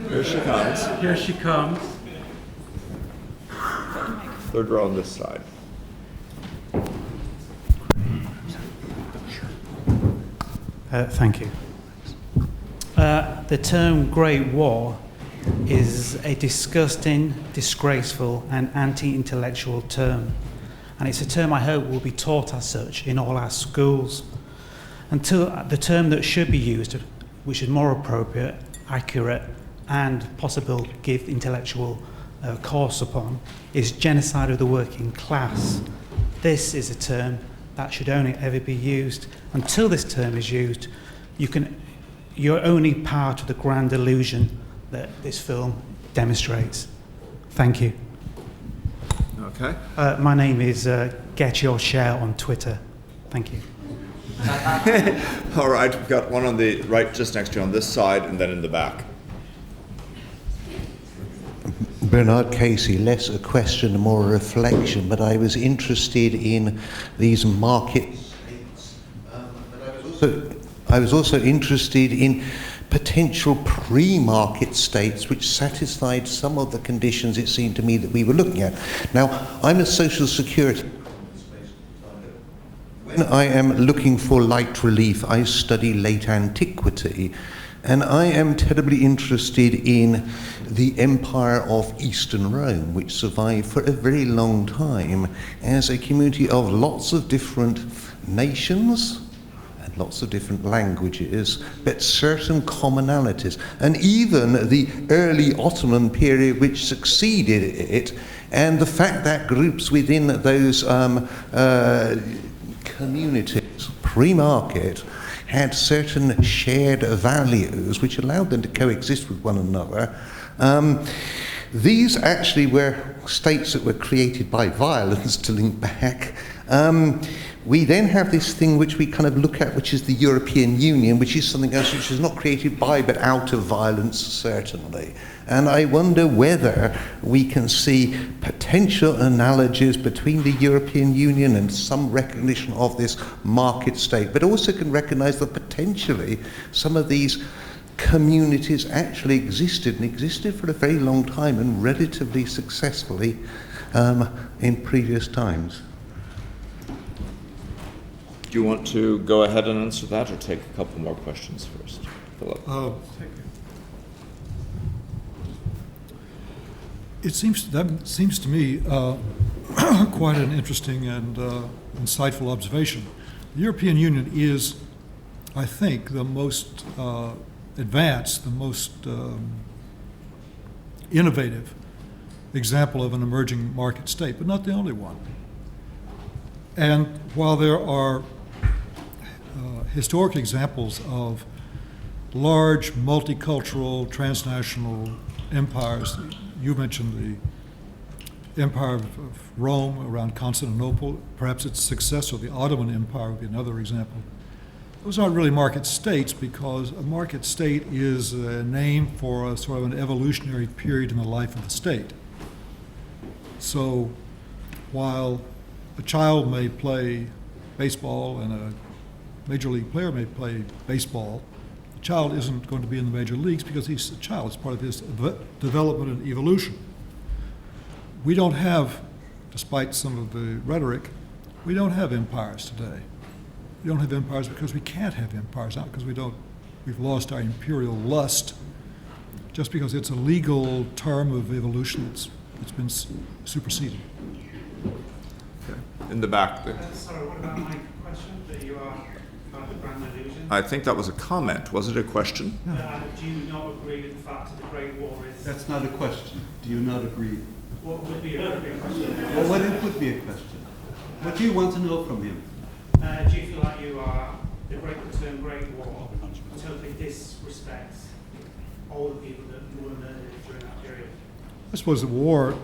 Here she comes.
Here she comes.
Third row on this side.
Thank you. The term Great War is a disgusting, disgraceful and anti-intellectual term. And it's a term I hope will be taught as such in all our schools. Until the term that should be used, which is more appropriate, accurate and possible give intellectual course upon, is genocide of the working class. This is a term that should only ever be used. Until this term is used, you're only part of the grand illusion that this film demonstrates. Thank you.
Okay.
My name is Get Your Share on Twitter. Thank you.
All right, we've got one on the right just next to you on this side and then in the back.
Bernard Casey, less a question, more a reflection, but I was interested in these market states. But I was also interested in potential pre-market states which satisfied some of the conditions it seemed to me that we were looking at. Now, I'm a social security. When I am looking for light relief, I study late antiquity, and I am terribly interested in the Empire of Eastern Rome, which survived for a very long time as a community of lots of different nations, and lots of different languages, but certain commonalities. And even the early Ottoman period which succeeded it, and the fact that groups within those communities, pre-market, had certain shared values which allowed them to coexist with one another. These actually were states that were created by violence, to link back. We then have this thing which we kind of look at, which is the European Union, which is something else which is not created by but out of violence, certainly. And I wonder whether we can see potential analogies between the European Union and some recognition of this market state, but also can recognize that potentially some of these communities actually existed and existed for a very long time and relatively successfully in previous times.
Do you want to go ahead and answer that or take a couple more questions first? Philip.
It seems to me quite an interesting and insightful observation. The European Union is, I think, the most advanced, the most innovative example of an emerging market state, but not the only one. And while there are historic examples of large, multicultural, transnational empires, you mentioned the Empire of Rome around Constantinople, perhaps its successor, the Ottoman Empire, would be another example. Those aren't really market states because a market state is a name for a sort of an evolutionary period in the life of the state. So while a child may play baseball and a major league player may play baseball, the child isn't going to be in the major leagues because he's a child. It's part of his development and evolution. We don't have, despite some of the rhetoric, we don't have empires today. We don't have empires because we can't have empires, not because we've lost our imperial lust, just because it's a legal term of evolution. It's been superseded.
Okay. In the back.
Sorry, what about my question that you are part of the grand illusion?
I think that was a comment. Was it a question?
Do you not agree with the fact that the Great War is...
That's not a question. Do you not agree?
What would be a question?
Well, what it would be a question? What do you want to know from him?
Do you feel like you are the term Great War totally disrespects all the people that were murdered during that period?
I suppose that war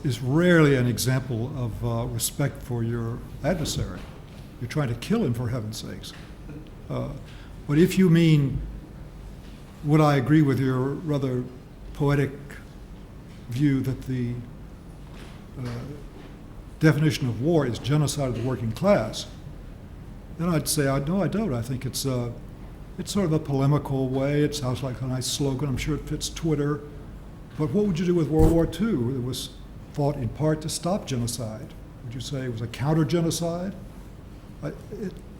is rarely an example of respect for your adversary. You're trying to kill him, for heaven's sakes. But if you mean, would I agree with your rather poetic view that the definition of war is genocide of the working class, then I'd say, no, I don't. I think it's sort of a polemical way. It sounds like a nice slogan. I'm sure it fits Twitter. But what would you do with World War II? It was fought in part to stop genocide. Would you say it was a counter-genocide?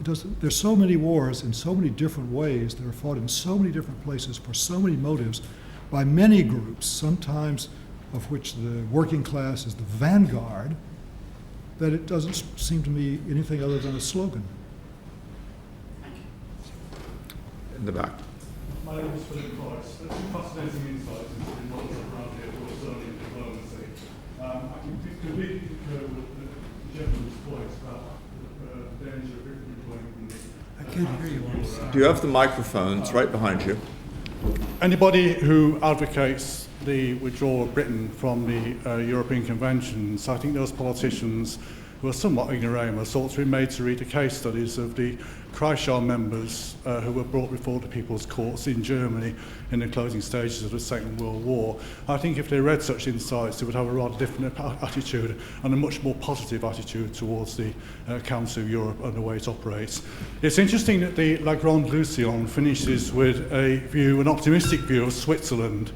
There's so many wars in so many different ways that are fought in so many different places for so many motives by many groups, sometimes of which the working class is the vanguard, that it doesn't seem to me anything other than a slogan.
In the back.
My name is Philip Price. That's a fascinating insight into what's around here for Estonian diplomacy. I can completely concur with the gentleman's points about the danger of Britain going from the...
I can't hear you on the side.
Do you have the microphones right behind you?
Anybody who advocates the withdrawal of Britain from the European conventions, I think those politicians who are somewhat ignoramus ought to be made to read the case studies of the Kreisschau members who were brought before the People's Courts in Germany in the closing stages of the Second World War. I think if they read such insights, they would have a rather different attitude and a much more positive attitude towards the Council of Europe and the way it operates. It's interesting that the La Grande Lucien finishes with a view, an optimistic view of Switzerland.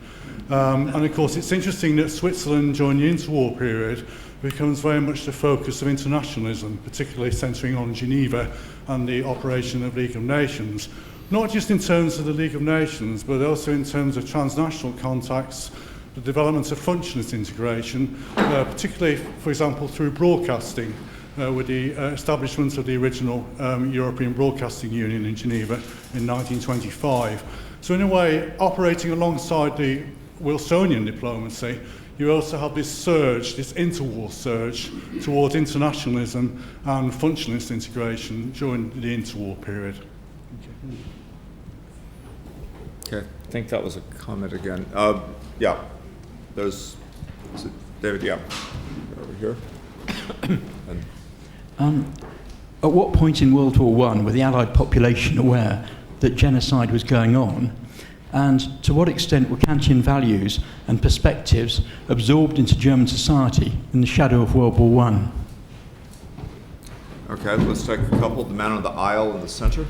And of course, it's interesting that Switzerland during the interwar period becomes very much the focus of internationalism, particularly centering on Geneva and the operation of League of Nations, not just in terms of the League of Nations, but also in terms of transnational contacts, the development of functionalist integration, particularly, for example, through broadcasting, with the establishment of the original European Broadcasting Union in Geneva in 1925. So in a way, operating alongside the Wilsonian diplomacy, you also have this surge, this interwar surge towards internationalism and functionalist integration during the interwar period.
Okay, I think that was a comment again. Yeah, there's, is it David? Yeah, over here.
At what point in World War I were the Allied population aware that genocide was going on? And to what extent were Kantian values and perspectives absorbed into German society in the shadow of World War I?
Okay, let's take a couple. The man on the aisle in the center.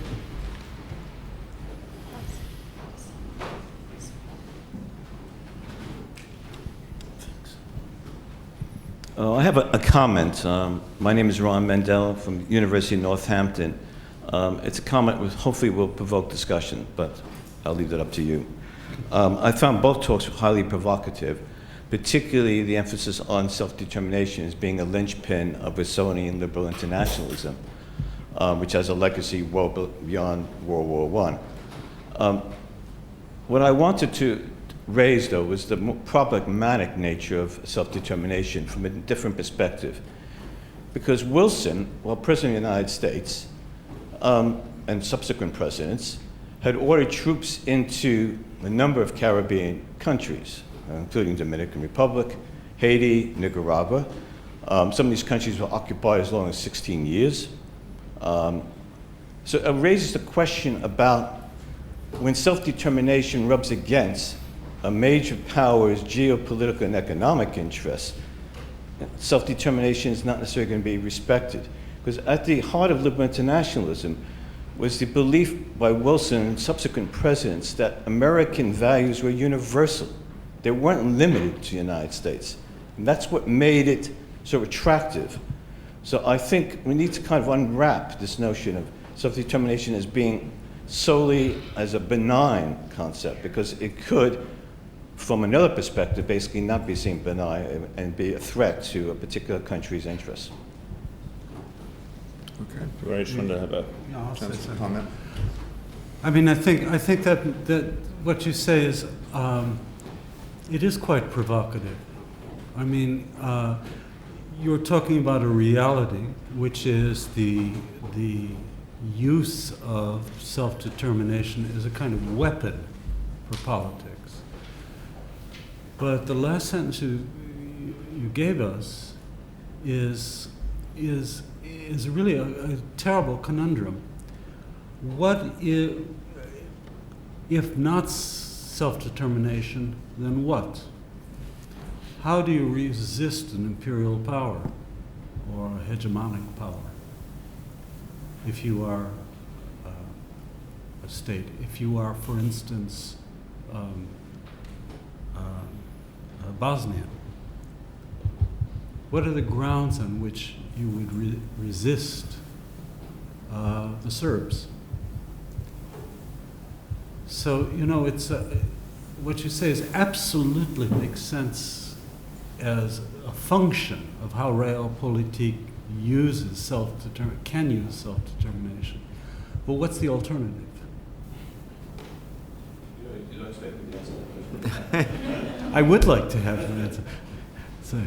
I have a comment. My name is Ron Mandela from University of Northampton. It's a comment which hopefully will provoke discussion, but I'll leave that up to you. I found both talks highly provocative, particularly the emphasis on self-determination as being a linchpin of Wilsonian liberal internationalism, which has a legacy well beyond World War I. What I wanted to raise, though, was the more problematic nature of self-determination from a different perspective. Because Wilson, while President of the United States, and subsequent presidents, had ordered troops into a number of Caribbean countries, including Dominican Republic, Haiti, Nicaragua. Some of these countries were occupied as long as 16 years. So it raises the question about when self-determination rubs against a major power's geopolitical and economic interests, self-determination is not necessarily going to be respected. Because at the heart of liberal internationalism was the belief by Wilson and subsequent presidents that American values were universal. They weren't limited to the United States. And that's what made it so attractive. So I think we need to kind of unwrap this notion of self-determination as being solely as a benign concept, because it could, from another perspective, basically not be seen benign and be a threat to a particular country's interests.
Okay. Do I just want to have a chance to comment?
I mean, I think that what you say is, it is quite provocative. I mean, you're talking about a reality, which is the use of self-determination as a kind of weapon for politics. But the last sentence you gave us is really a terrible conundrum. What if not self-determination, then what? How do you resist an imperial power or a hegemonic power if you are a state? If you are, for instance, Bosnia, what are the grounds on which you would resist the Serbs. So, you know, it's what you say is absolutely makes sense as a function of how realpolitik uses can use self-determination. But what's the alternative?
You don't expect me to answer that question.
I would like to have an answer. So,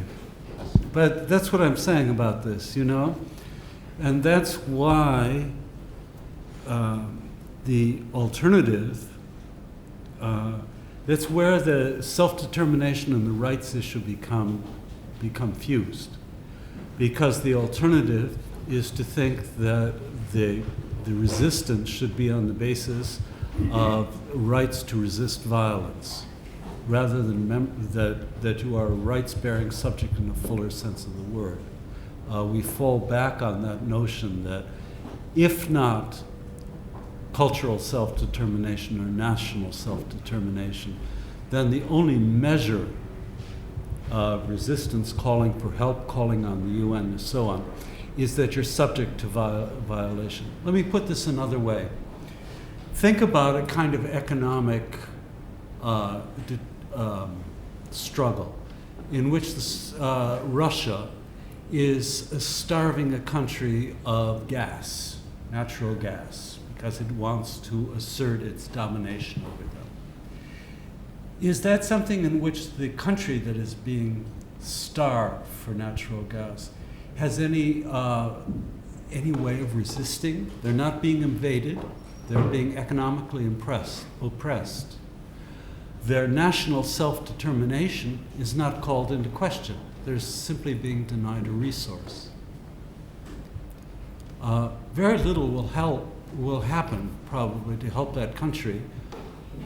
but that's what I'm saying about this, you know? And that's why the alternative, that's where the self-determination and the rights issue become fused. Because the alternative is to think that the resistance should be on the basis of rights to resist violence, rather than that you are a rights-bearing subject in a fuller sense of the word. We fall back on that notion that if not cultural self-determination or national self-determination, then the only measure of resistance, calling for help, calling on the UN, and so on, is that you're subject to violation. Let me put this another way. Think about a kind of economic struggle in which Russia is starving a country of gas, natural gas, because it wants to assert its domination over them. Is that something in which the country that is being starved for natural gas has any way of resisting? They're not being invaded. They're being economically oppressed. Their national self-determination is not called into question. They're simply being denied a resource. Very little will happen, probably, to help that country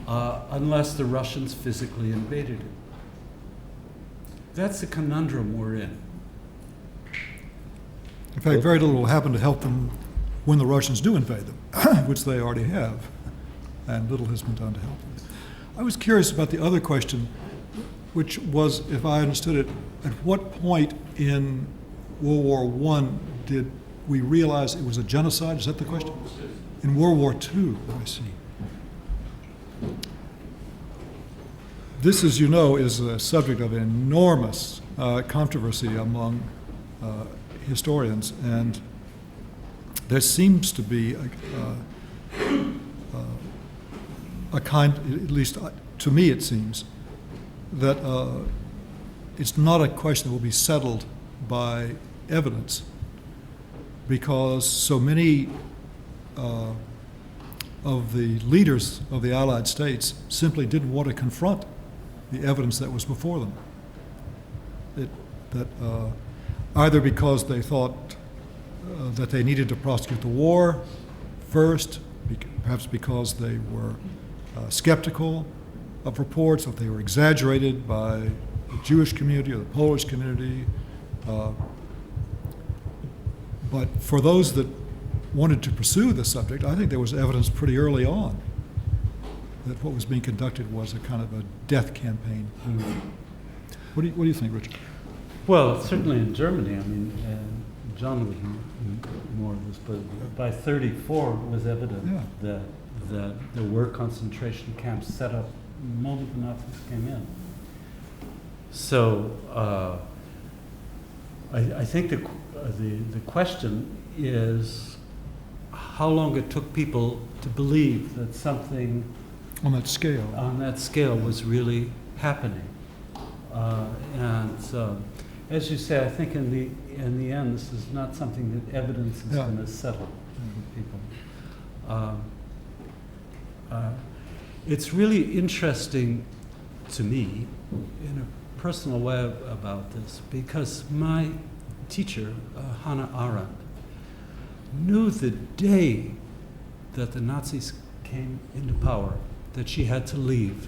unless the Russians physically invaded it. That's the conundrum we're in.
In fact, very little will happen to help them when the Russians do invade them, which they already have, and little has been done to help them. I was curious about the other question, which was, if I understood it, at what point in World War I did we realize it was a genocide? Is that the question? In World War II, I see. This, as you know, is a subject of enormous controversy among historians, and there seems to be a kind, at least to me it seems, that it's not a question that will be settled by evidence, because so many of the leaders of the Allied states simply didn't want to confront the evidence that was before them. Either because they thought that they needed to prosecute the war first, perhaps because they were skeptical of reports, that they were exaggerated by the Jewish community or the Polish community. But for those that wanted to pursue the subject, I think there was evidence pretty early on that what was being conducted was a kind of a death campaign. Mm-hmm. What do you think, Richard?
Well, certainly in Germany, I mean, John was more of this, but by 1934 it was evident that there were concentration camps set up the moment the Nazis came in. So I think the question is how long it took people to believe that something
on that scale
was really happening. As you say, I think in the end, this is not something that evidence is going to settle with people. It's really interesting to me, in a personal way, about this, because my teacher, Hannah Arendt, knew the day that the Nazis came into power that she had to leave,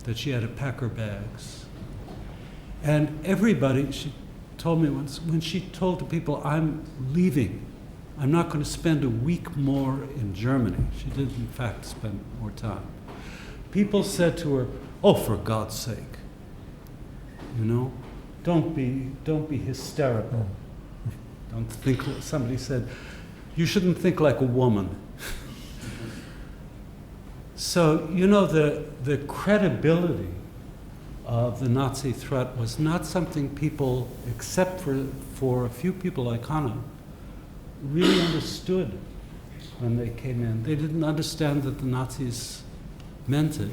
that she had to pack her bags. And everybody, she told me once, when she told the people, I'm leaving, I'm not going to spend a week more in Germany. She did, in fact, spend more time. People said to her, oh, for God's sake, you know, don't be hysterical. Don't think, somebody said, You shouldn't think like a woman. So, you know, the credibility of the Nazi threat was not something people, except for a few people like Hannah, really understood when they came in. They didn't understand that the Nazis meant it.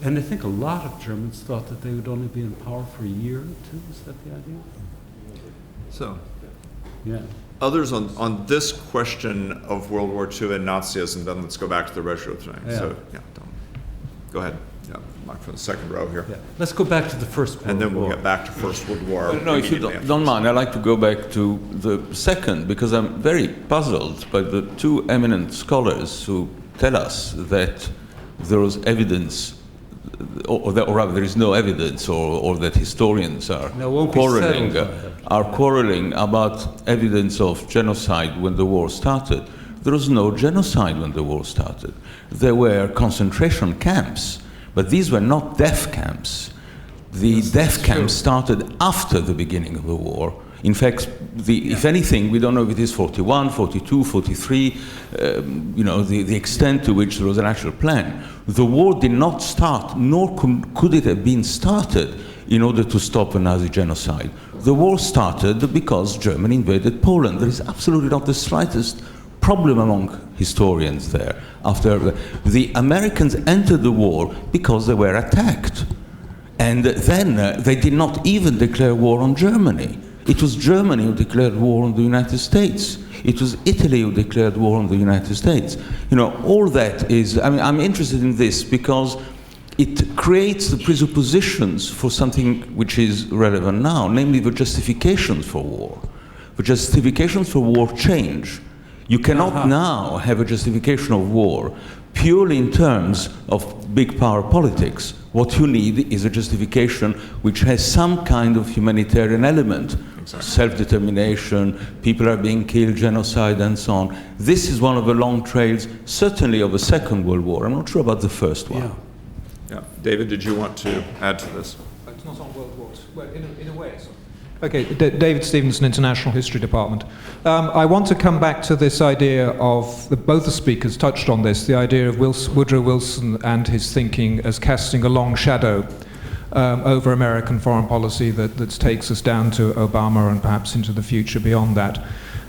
And I think a lot of Germans thought that they would only be in power for a year or two. Is that the idea?
So,
Yeah.
others on this question of World War II and Nazism, then let's go back to the retro thing.
Yeah.
So, yeah, go ahead. Yeah, Mark from the second row here.
Yeah. Let's go back to the First World
And then we'll
War.
get back to First World War.
No, if you
immediately
don't
after.
mind, I'd like to go back to the second, because I'm very puzzled by the two eminent scholars who tell us that there was evidence, or rather there is no evidence, or that historians are
No, it won't be
quarreling,
settled by that.
are quarreling about evidence of genocide when the war started. There was no genocide when the war started. There were concentration camps, but these were not death camps. The death camps started after the beginning of the war. In fact, if anything, we don't know if it is 41, 42, 43, the extent to which there was an actual plan. The war did not start, nor could it have been started in order to stop a Nazi genocide. The war started because Germany invaded Poland. There is absolutely not the slightest problem among historians there. After the Americans entered the war because they were attacked. And then they did not even declare war on Germany. It was Germany who declared war on the United States. It was Italy who declared war on the United States. You know, all that is, I mean, I'm interested in this because it creates the presuppositions for something which is relevant now, namely the justifications for war. The justifications for war change. You cannot now have a justification of war purely in terms of big power politics. What you need is a justification which has some kind of humanitarian element. Exactly. Self-determination, people are being killed, genocide, and so on. This is one of the long trails, certainly of the Second World War. I'm not sure about the first one.
Yeah. David, did you want to add to this?
It's not on World War II. Well, in a way, it's on. Okay, David Stevenson, International History Department. I want to come back to this idea of, both the speakers touched on this, the idea of Woodrow Wilson and his thinking as casting a long shadow over American foreign policy that takes us down to Obama and perhaps into the future beyond that.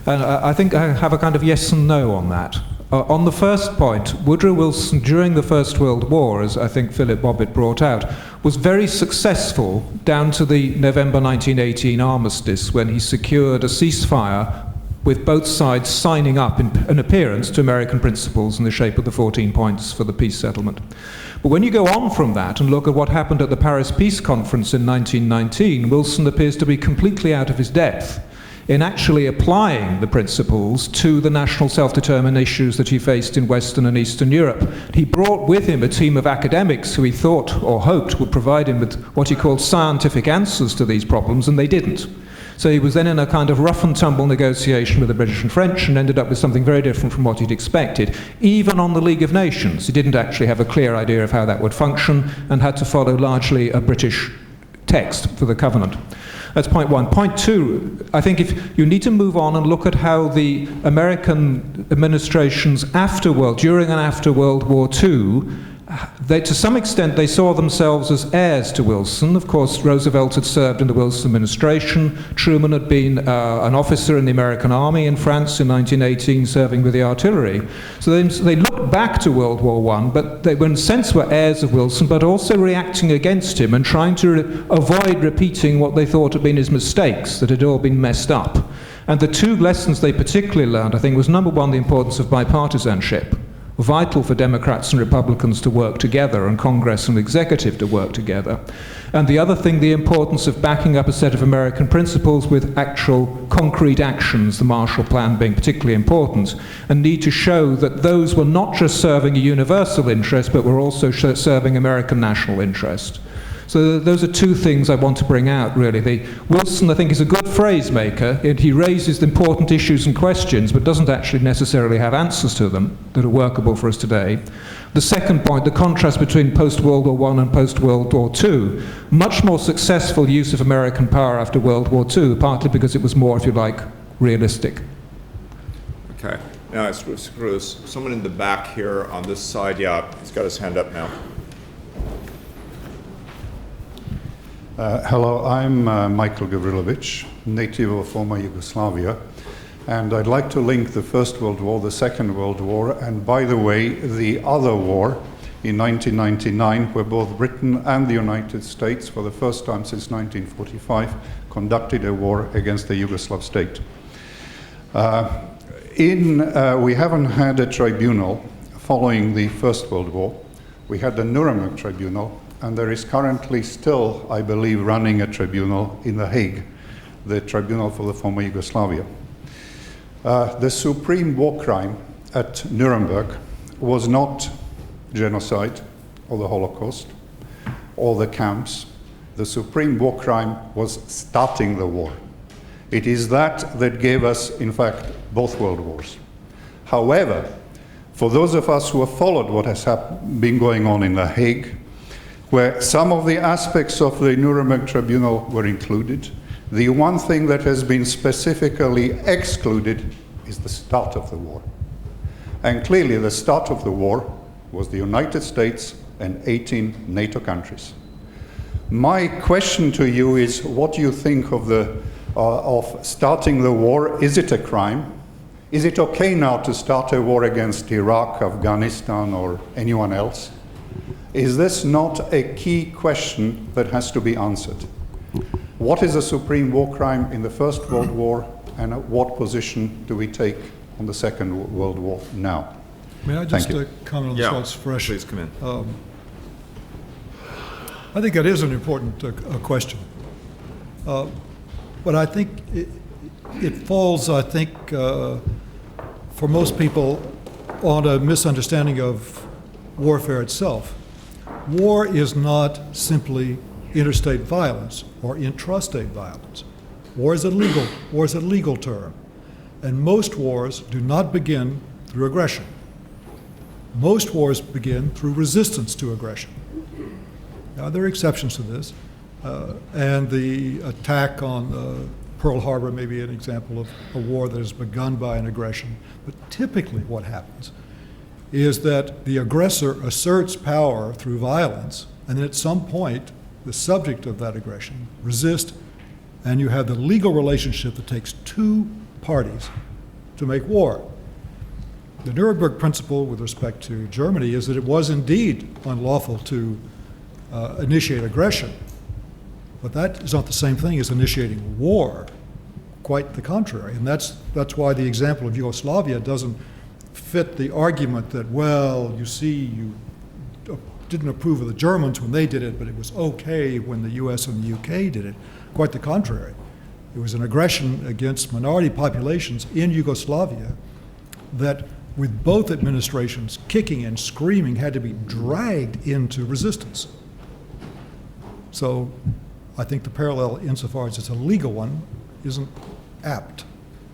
And I think I have a kind of yes and no on that. On the first point, Woodrow Wilson, during the First World War, as I think Philip Bobbitt brought out, was very successful down to the November 1918 armistice, when he secured a ceasefire with both sides signing up in an appearance to American principles in the shape of the 14 points for the peace settlement. But when you go on from that and look at what happened at the Paris Peace Conference in 1919, Wilson appears to be completely out of his depth in actually applying the principles to the national self-determination issues that he faced in Western and Eastern Europe. He brought with him a team of academics who he thought or hoped would provide him with what he called scientific answers to these problems, and they didn't. So he was then in a kind of rough and tumble negotiation with the British and French and ended up with something very different from what he'd expected. Even on the League of Nations, he didn't actually have a clear idea of how that would function and had to follow largely a British text for the covenant. That's point one. Point two, I think if you need to move on and look at how the American administrations during and after World War II, to some extent they saw themselves as heirs to Wilson. Of course, Roosevelt had served in the Wilson administration. Truman had been an officer in the American army in France in 1918, serving with the artillery. So they looked back to World War I, but they were in a sense were heirs of Wilson, but also reacting against him and trying to avoid repeating what they thought had been his mistakes, that had all been messed up. And the two lessons they particularly learned, I think, was number one, the importance of bipartisanship. Vital for Democrats and Republicans to work together, and Congress and executive to work together. And the other thing, the importance of backing up a set of American principles with actual concrete actions, the Marshall Plan being particularly important, and need to show that those were not just serving a universal interest, but were also serving American national interest. So those are two things I want to bring out, really. Wilson, I think, is a good phrase maker. He raises important issues and questions, but doesn't actually necessarily have answers to them that are workable for us today. The second point, the contrast between post-World War I and post-World War II. Much more successful use of American power after World War II, partly because it was more, if you like, realistic.
Okay. Now it's screws. Someone in the back here on this side. Yeah, he's got his hand up now.
Hello, I'm Michael Gavrilovic, native of former Yugoslavia, and I'd like to link the First World War, the Second World War, and by the way, the other war in 1999, where both Britain and the United States, for the first time since 1945, conducted a war against the Yugoslav state. We haven't had a tribunal following the First World War. We had the Nuremberg Tribunal, and there is currently still, I believe, running a tribunal in The Hague, the tribunal for the former Yugoslavia. The supreme war crime at Nuremberg was not genocide or the Holocaust or the camps. The supreme war crime was starting the war. It is that that gave us, in fact, both world wars. However, for those of us who have followed what has been going on in The Hague, where some of the aspects of the Nuremberg Tribunal were included, the one thing that has been specifically excluded is the start of the war. And clearly the start of the war was the United States and 18 NATO countries. My question to you is, what do you think of starting the war? Is it a crime? Is it okay now to start a war against Iraq, Afghanistan, or anyone else? Is this not a key question that has to be answered? What is a supreme war crime in the First World War, and what position do we take on the Second World War now?
May I just comment on this while it's fresh?
Please come in.
I think that is an important question. But I think it falls, I think, for most people, on a misunderstanding of warfare itself. War is not simply interstate violence or intrastate violence. War is a legal term, and most wars do not begin through aggression. Most wars begin through resistance to aggression. Now, there are exceptions to this, and the attack on Pearl Harbor may be an example of a war that is begun by an aggression. But typically what happens is that the aggressor asserts power through violence, and then at some point, the subject of that aggression resists, and you have the legal relationship that takes two parties to make war. The Nuremberg principle with respect to Germany is that it was indeed unlawful to initiate aggression, but that is not the same thing as initiating war, quite the contrary. And that's why the example of Yugoslavia doesn't fit the argument that, well, you see, you didn't approve of the Germans when they did it, but it was okay when the US and the UK did it. Quite the contrary. It was an aggression against minority populations in Yugoslavia that, with both administrations kicking and screaming, had to be dragged into resistance. So I think the parallel, insofar as it's a legal one, isn't apt.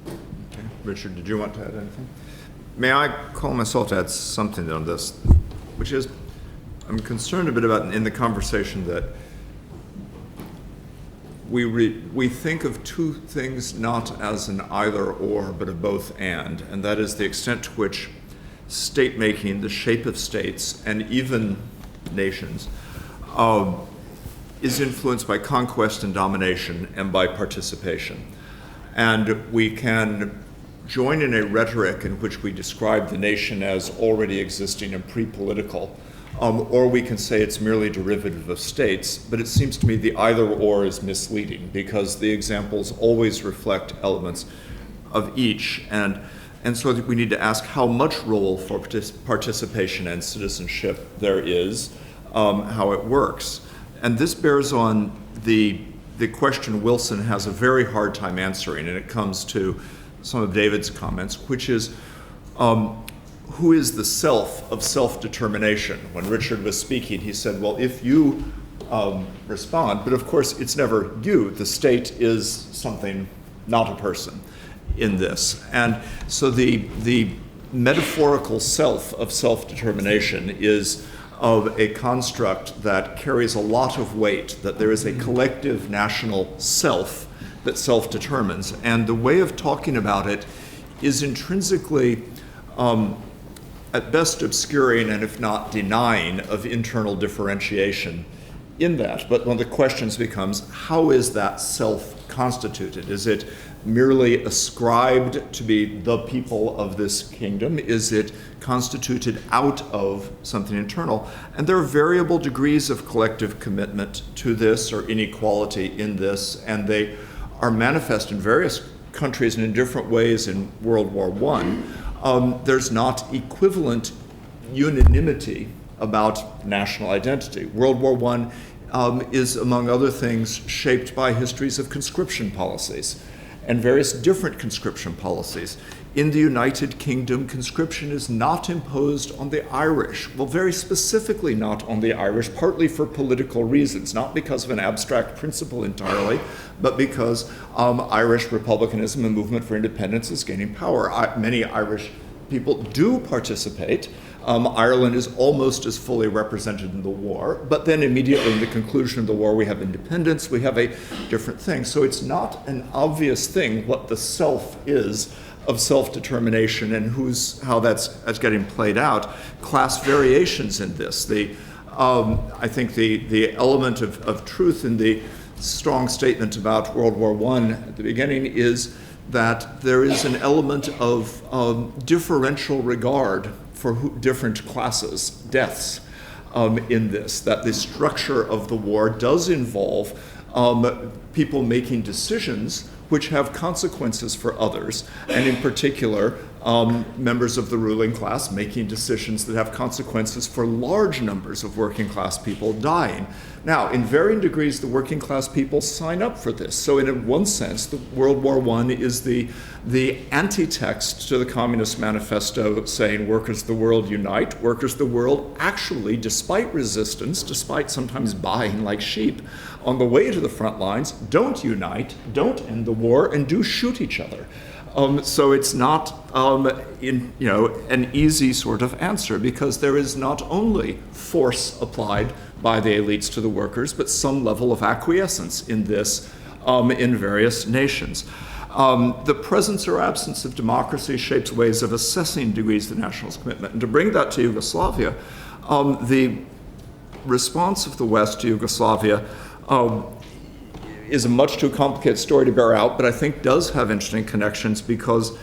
Okay. Richard, did you want to add anything? May I call myself to add something on this, which is, I'm concerned a bit about in the conversation that we think of two things not as an either or, but a both and that is the extent to which state making, the shape of states, and even nations, is influenced by conquest and domination and by participation. And we can join in a rhetoric in which we describe the nation as already existing and pre-political, or we can say it's merely derivative of states, but it seems to me the either or is misleading because the examples always reflect elements of each, and so we need to ask how much role for participation and citizenship there is, how it works. And this bears on the question Wilson has a very hard time answering, and it comes to some of David's comments, which is who is the self of self-determination? When Richard was speaking, he said, well, if you respond, but of course it's never you. The state is something, not a person in this. And so the metaphorical self of self-determination is of a construct that carries a lot of weight, that there is a collective national self that self-determines. And the way of talking about it is intrinsically, at best, obscuring and if not denying of internal differentiation in that. But one of the questions becomes, how is that self constituted? Is it merely ascribed to be the people of this kingdom? Is it constituted out of something internal? And there are variable degrees of collective commitment to this or inequality in this, and they are manifest in various countries and in different ways in World War I. There's not equivalent unanimity about national identity. World War I is, among other things, shaped by histories of conscription policies and various different conscription policies. In the United Kingdom, conscription is not imposed on the Irish. Well, very specifically not on the Irish, partly for political reasons, not because of an abstract principle entirely, but because Irish republicanism and movement for independence is gaining power. Many Irish people do participate. Ireland is almost as fully represented in the war, but then immediately in the conclusion of the war we have independence, we have a different thing. So it's not an obvious thing what the self is of self-determination and how that's getting played out. Class variations in this. I think the element of truth in the strong statement about World War I at the beginning is that there is an element of differential regard for different classes, deaths, in this, that the structure of the war does involve people making decisions which have consequences for others, and in particular, members of the ruling class making decisions that have consequences for large numbers of working class people dying. Now, in varying degrees, the working class people sign up for this. So in one sense, the World War I is the anti-text to the Communist Manifesto saying, workers of the world unite. Workers of the world actually, despite resistance, despite sometimes buying like sheep, on the way to the front lines, don't unite, don't end the war, and do shoot each other. So it's not an easy sort of answer, because there is not only force applied by the elites to the workers, but some level of acquiescence in this in various nations. The presence or absence of democracy shapes ways of assessing degrees of nationalist commitment. And to bring that to Yugoslavia, the response of the West to Yugoslavia is a much too complicated story to bear out, but I think does have interesting connections, because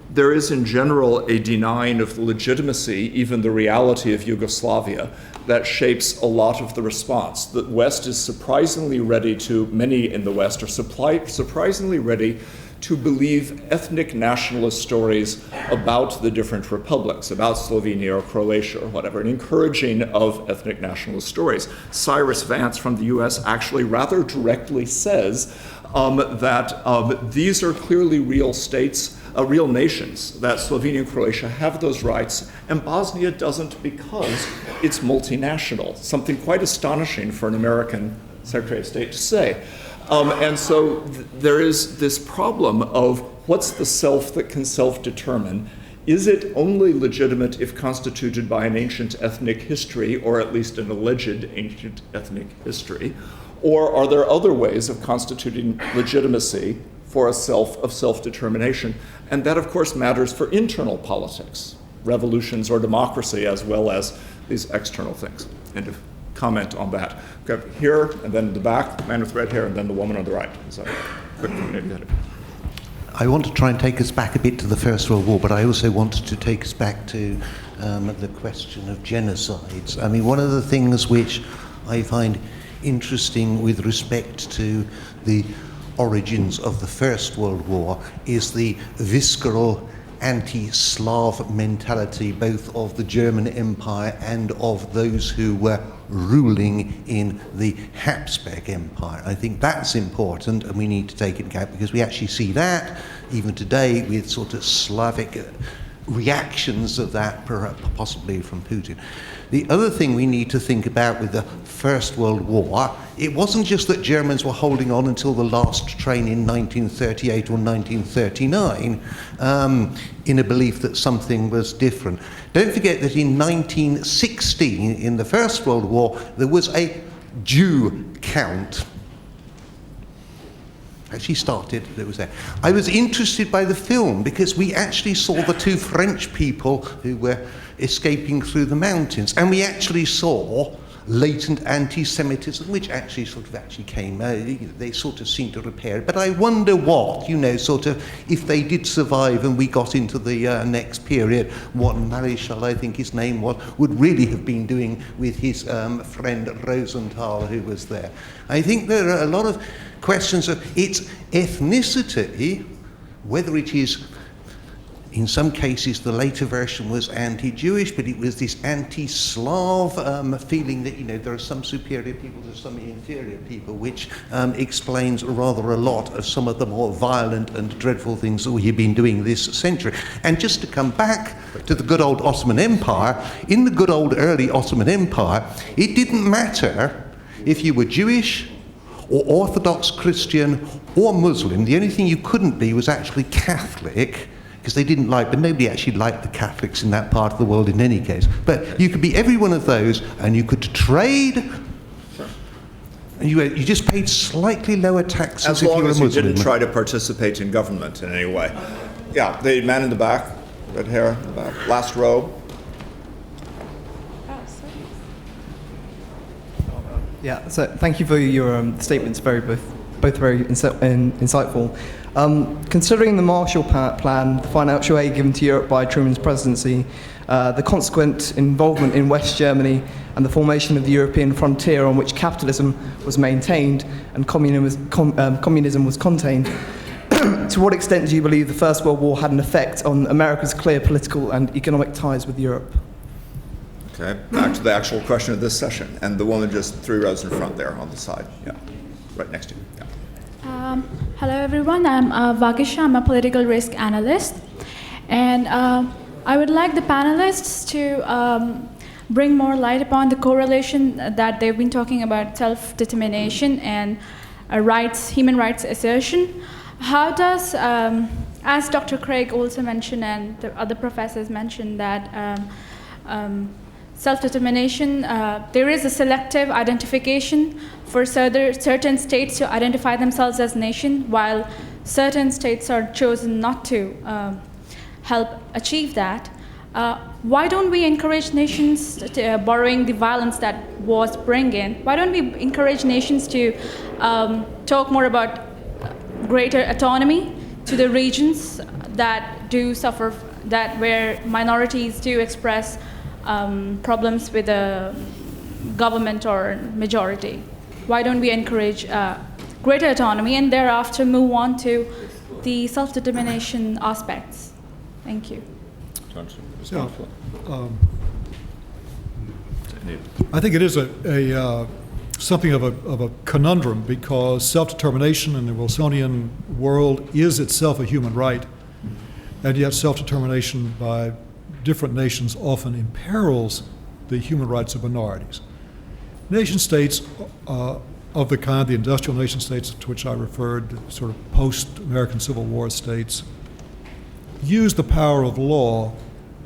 there is in general a denying of the legitimacy, even the reality of Yugoslavia, that shapes a lot of the response. The West is surprisingly ready to, many in the West are surprisingly ready to believe ethnic nationalist stories about the different republics, about Slovenia or Croatia or whatever, and encouraging of ethnic nationalist stories. Cyrus Vance from the US actually rather directly says that these are clearly real states, real nations, that Slovenia and Croatia have those rights, and Bosnia doesn't because it's multinational, something quite astonishing for an American Secretary of State to say. And so there is this problem of what's the self that can self-determine? Is it only legitimate if constituted by an ancient ethnic history, or at least an alleged ancient ethnic history? Or are there other ways of constituting legitimacy for a self of self-determination? And that, of course, matters for internal politics, revolutions or democracy, as well as these external things. And to comment on that. Okay, here, and then the back, the man with red hair, and then the woman on the right. So, quick, maybe that.
I want to try and take us back a bit to the First World War, but I also wanted to take us back to the question of genocides. I mean, one of the things which I find interesting with respect to the origins of the First World War is the visceral anti-Slav mentality both of the German Empire and of those who were ruling in the Habsburg Empire. I think that's important, and we need to take it into account, because we actually see that even today with sort of Slavic reactions of that, possibly from Putin. The other thing we need to think about with the First World War, it wasn't just that Germans were holding on until the last train in 1938 or 1939 in a belief that something was different. Don't forget that in 1916, in the First World War, there was a Jew count. actually started, it was there. I was interested by the film because we actually saw the two French people who were escaping through the mountains, and we actually saw latent anti-Semitism, which actually came, they sort of seemed to repair it. But I wonder what, if they did survive and we got into the next period, what Maréchal, I think his name was, would really have been doing with his friend Rosenthal, who was there. I think there are a lot of questions of its ethnicity, whether it is, in some cases, the later version was anti-Jewish, but it was this anti-Slav feeling that, there are some superior people, there's some inferior people, which explains rather a lot of some of the more violent and dreadful things that we've been doing this century. And just to come back to the good old Ottoman Empire, in the good old early Ottoman Empire, it didn't matter if you were Jewish or Orthodox Christian or Muslim. The only thing you couldn't be was actually Catholic, because they didn't but nobody actually liked the Catholics in that part of the world in any case. But you could be every one of those, and you could trade, and you just paid slightly lower taxes if you were a Muslim.
As long as you didn't try to participate in government in any way. Yeah, the man in the back, red hair in the back, last row.
Yeah, so thank you for your statements, both very insightful. Considering the Marshall Plan, the financial aid given to Europe by Truman's presidency, the consequent involvement in West Germany, and the formation of the European frontier on which capitalism was maintained and communism was contained, to what extent do you believe the First World War had an effect on America's clear political and economic ties with Europe?
Okay, back to the actual question of this session, and the woman just 3 rows in front there on the side. Yeah, right next to you. Yeah.
Hello everyone, I'm Vagisha, I'm a political risk analyst, and I would like the panelists to bring more light upon the correlation that they've been talking about self-determination and human rights assertion. How does, as Dr. Craig also mentioned and the other professors mentioned, that self-determination, there is a selective identification for certain states to identify themselves as nation, while certain states are chosen not to help achieve that. Why don't we encourage nations, borrowing the violence that wars bring in, why don't we encourage nations to talk more about greater autonomy to the regions that do suffer, where minorities do express problems with the government or majority? Why don't we encourage greater autonomy and thereafter move on to the self-determination aspects? Thank you.
Yeah, I think it is something of a conundrum, because self-determination in the Wilsonian world is itself a human right, and yet self-determination by different nations often imperils the human rights of minorities. Nation states of the kind, the industrial nation states to which I referred, sort of post-American Civil War states, use the power of law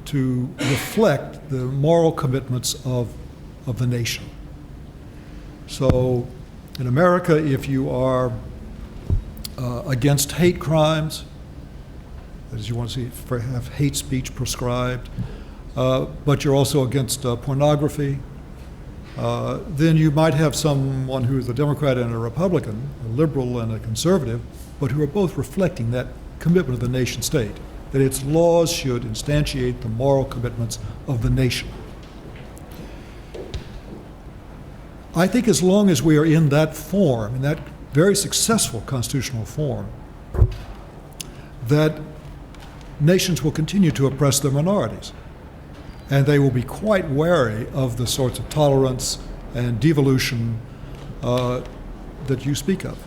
to reflect the moral commitments of the nation. So in America, if you are against hate crimes, as you want to see, have hate speech prescribed, but you're also against pornography, then you might have someone who's a Democrat and a Republican, a liberal and a conservative, but who are both reflecting that commitment of the nation state, that its laws should instantiate the moral commitments of the nation. I think as long as we are in that form, in that very successful constitutional form, that nations will continue to oppress their minorities. And they will be quite wary of the sorts of tolerance and devolution that you speak of.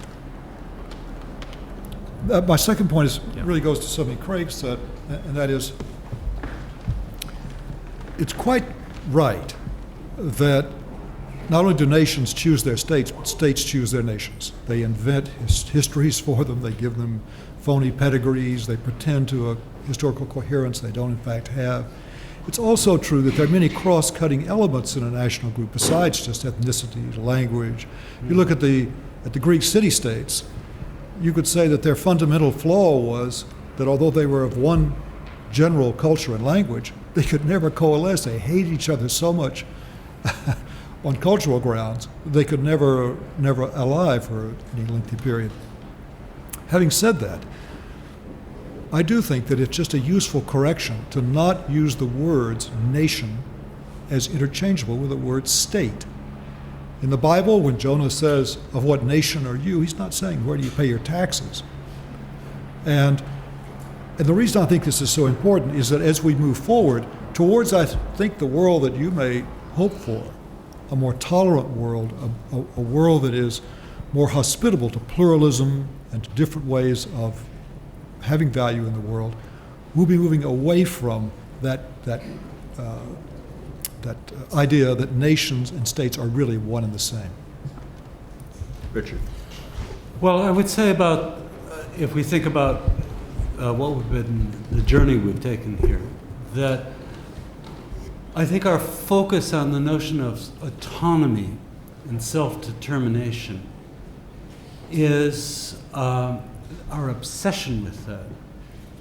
My second point really goes to something Craig said, and that is, it's quite right that not only do nations choose their states, but states choose their nations. They invent histories for them, they give them phony pedigrees, they pretend to a historical coherence they don't in fact have. It's also true that there are many cross-cutting elements in a national group besides just ethnicity, language. You look at the Greek city-states, you could say that their fundamental flaw was that although they were of one general culture and language, they could never coalesce. They hated each other so much on cultural grounds, they could never ally for any lengthy period. Having said that, I do think that it's just a useful correction to not use the words nation as interchangeable with the word state. In the Bible, when Jonah says, "Of what nation are you?" he's not saying, "Where do you pay your taxes?" And the reason I think this is so important is that as we move forward towards, I think, the world that you may hope for, a more tolerant world, a world that is more hospitable to pluralism and to different ways of having value in the world, we'll be moving away from that idea that nations and states are really one and the same.
Richard.
Well, I would say about, if we think about what we've been, the journey we've taken here, that I think our focus on the notion of autonomy and self-determination is, our obsession with that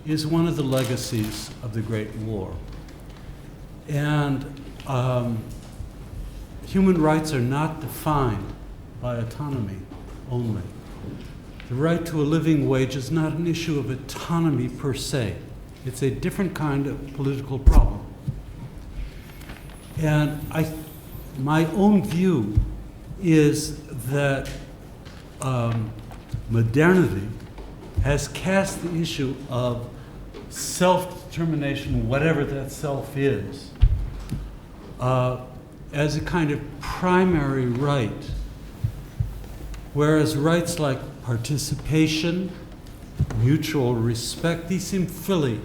is one of the legacies of the Great War. And human rights are not defined by autonomy only. The right to a living wage is not an issue of autonomy per se. It's a different kind of political problem. And my own view is that modernity has cast the issue of self-determination, whatever that self is, as a kind of primary right, whereas rights like participation, mutual respect, these seem frilly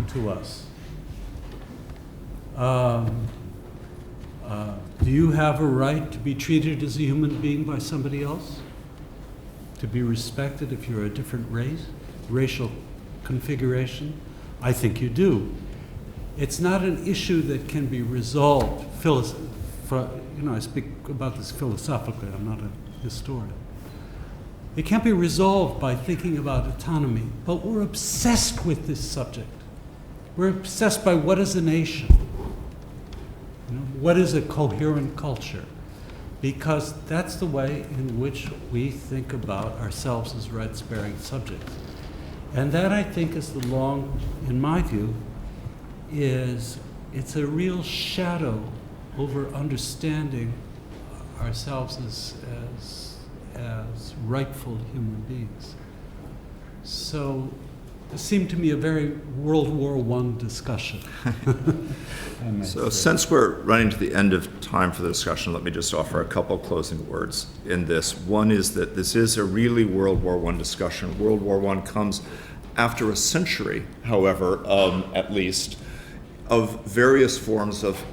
to us. Do you have a right to be treated as a human being by somebody else? To be respected if you're a different race, racial configuration? I think you do. It's not an issue that can be resolved. I speak about this philosophically. I'm not a historian. It can't be resolved by thinking about autonomy, but we're obsessed with this subject. We're obsessed by what is a nation? What is a coherent culture? Because that's the way in which we think about ourselves as rights-bearing subjects. And that, I think, is in my view, it's a real shadow over understanding ourselves as rightful human beings. So it seemed to me a very World War I discussion.
So since we're running to the end of time for the discussion, let me just offer a couple closing words in this. One is that this is a really World War I discussion. World War I comes after a century, however, at least, of various forms of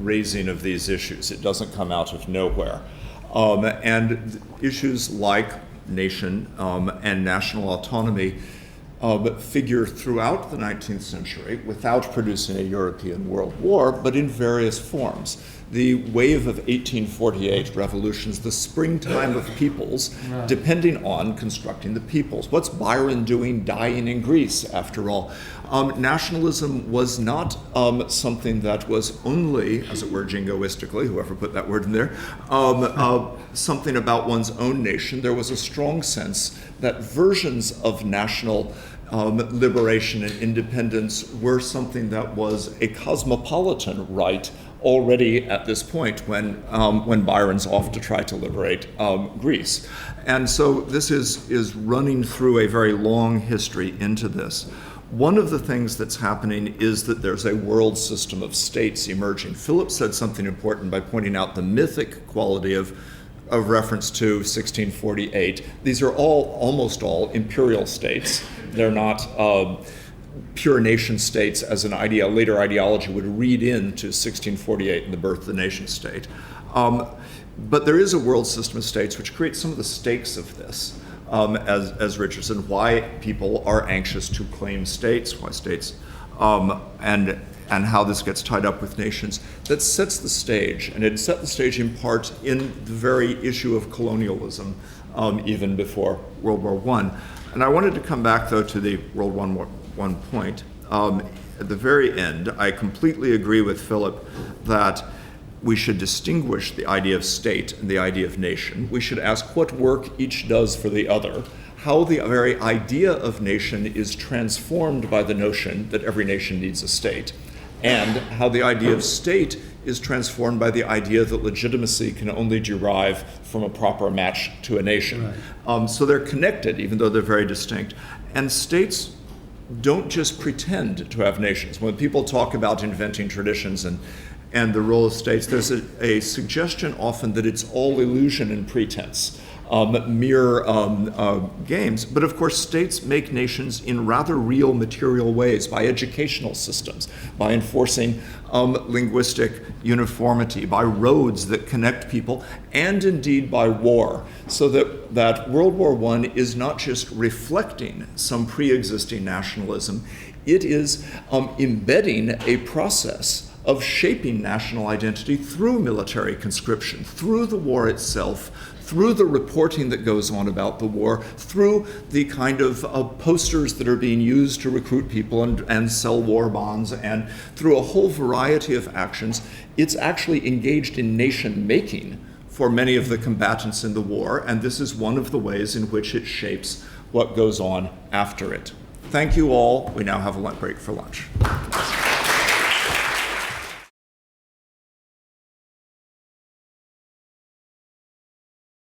raising of these issues. It doesn't come out of nowhere. And issues like nation and national autonomy figure throughout the 19th century without producing a European World War, but in various forms. The wave of 1848 revolutions, the springtime of peoples, depending on constructing the peoples. What's Byron doing dying in Greece, after all? Nationalism was not something that was only, as it were, jingoistically, whoever put that word in there, something about one's own nation. There was a strong sense that versions of national liberation and independence were something that was a cosmopolitan right already at this point when Byron's off to try to liberate Greece. And so this is running through a very long history into this. One of the things that's happening is that there's a world system of states emerging. Philip said something important by pointing out the mythic quality of reference to 1648. These are almost all imperial states. They're not pure nation states as an later ideology would read into 1648 and the birth of the nation state. But there is a world system of states which creates some of the stakes of this, as Richard said, why people are anxious to claim states, why states, and how this gets tied up with nations, that sets the stage. And it set the stage in part in the very issue of colonialism even before World War I. And I wanted to come back, though, to the World War I point. At the very end, I completely agree with Philip that we should distinguish the idea of state and the idea of nation. We should ask what work each does for the other, how the very idea of nation is transformed by the notion that every nation needs a state, and how the idea of state is transformed by the idea that legitimacy can only derive from a proper match to a nation. Right. So they're connected, even though they're very distinct. And states don't just pretend to have nations. When people talk about inventing traditions and the role of states, there's a suggestion often that it's all illusion and pretense, mere games. But of course, states make nations in rather real material ways, by educational systems, by enforcing linguistic uniformity, by roads that connect people, and indeed by war. So that World War I is not just reflecting some pre-existing nationalism, it is embedding a process of shaping national identity through military conscription, through the war itself, through the reporting that goes on about the war, through the kind of posters that are being used to recruit people and sell war bonds, and through a whole variety of actions. It's actually engaged in nation making for many of the combatants in the war, and this is one of the ways in which it shapes what goes on after it. Thank you all. We now have a break for lunch.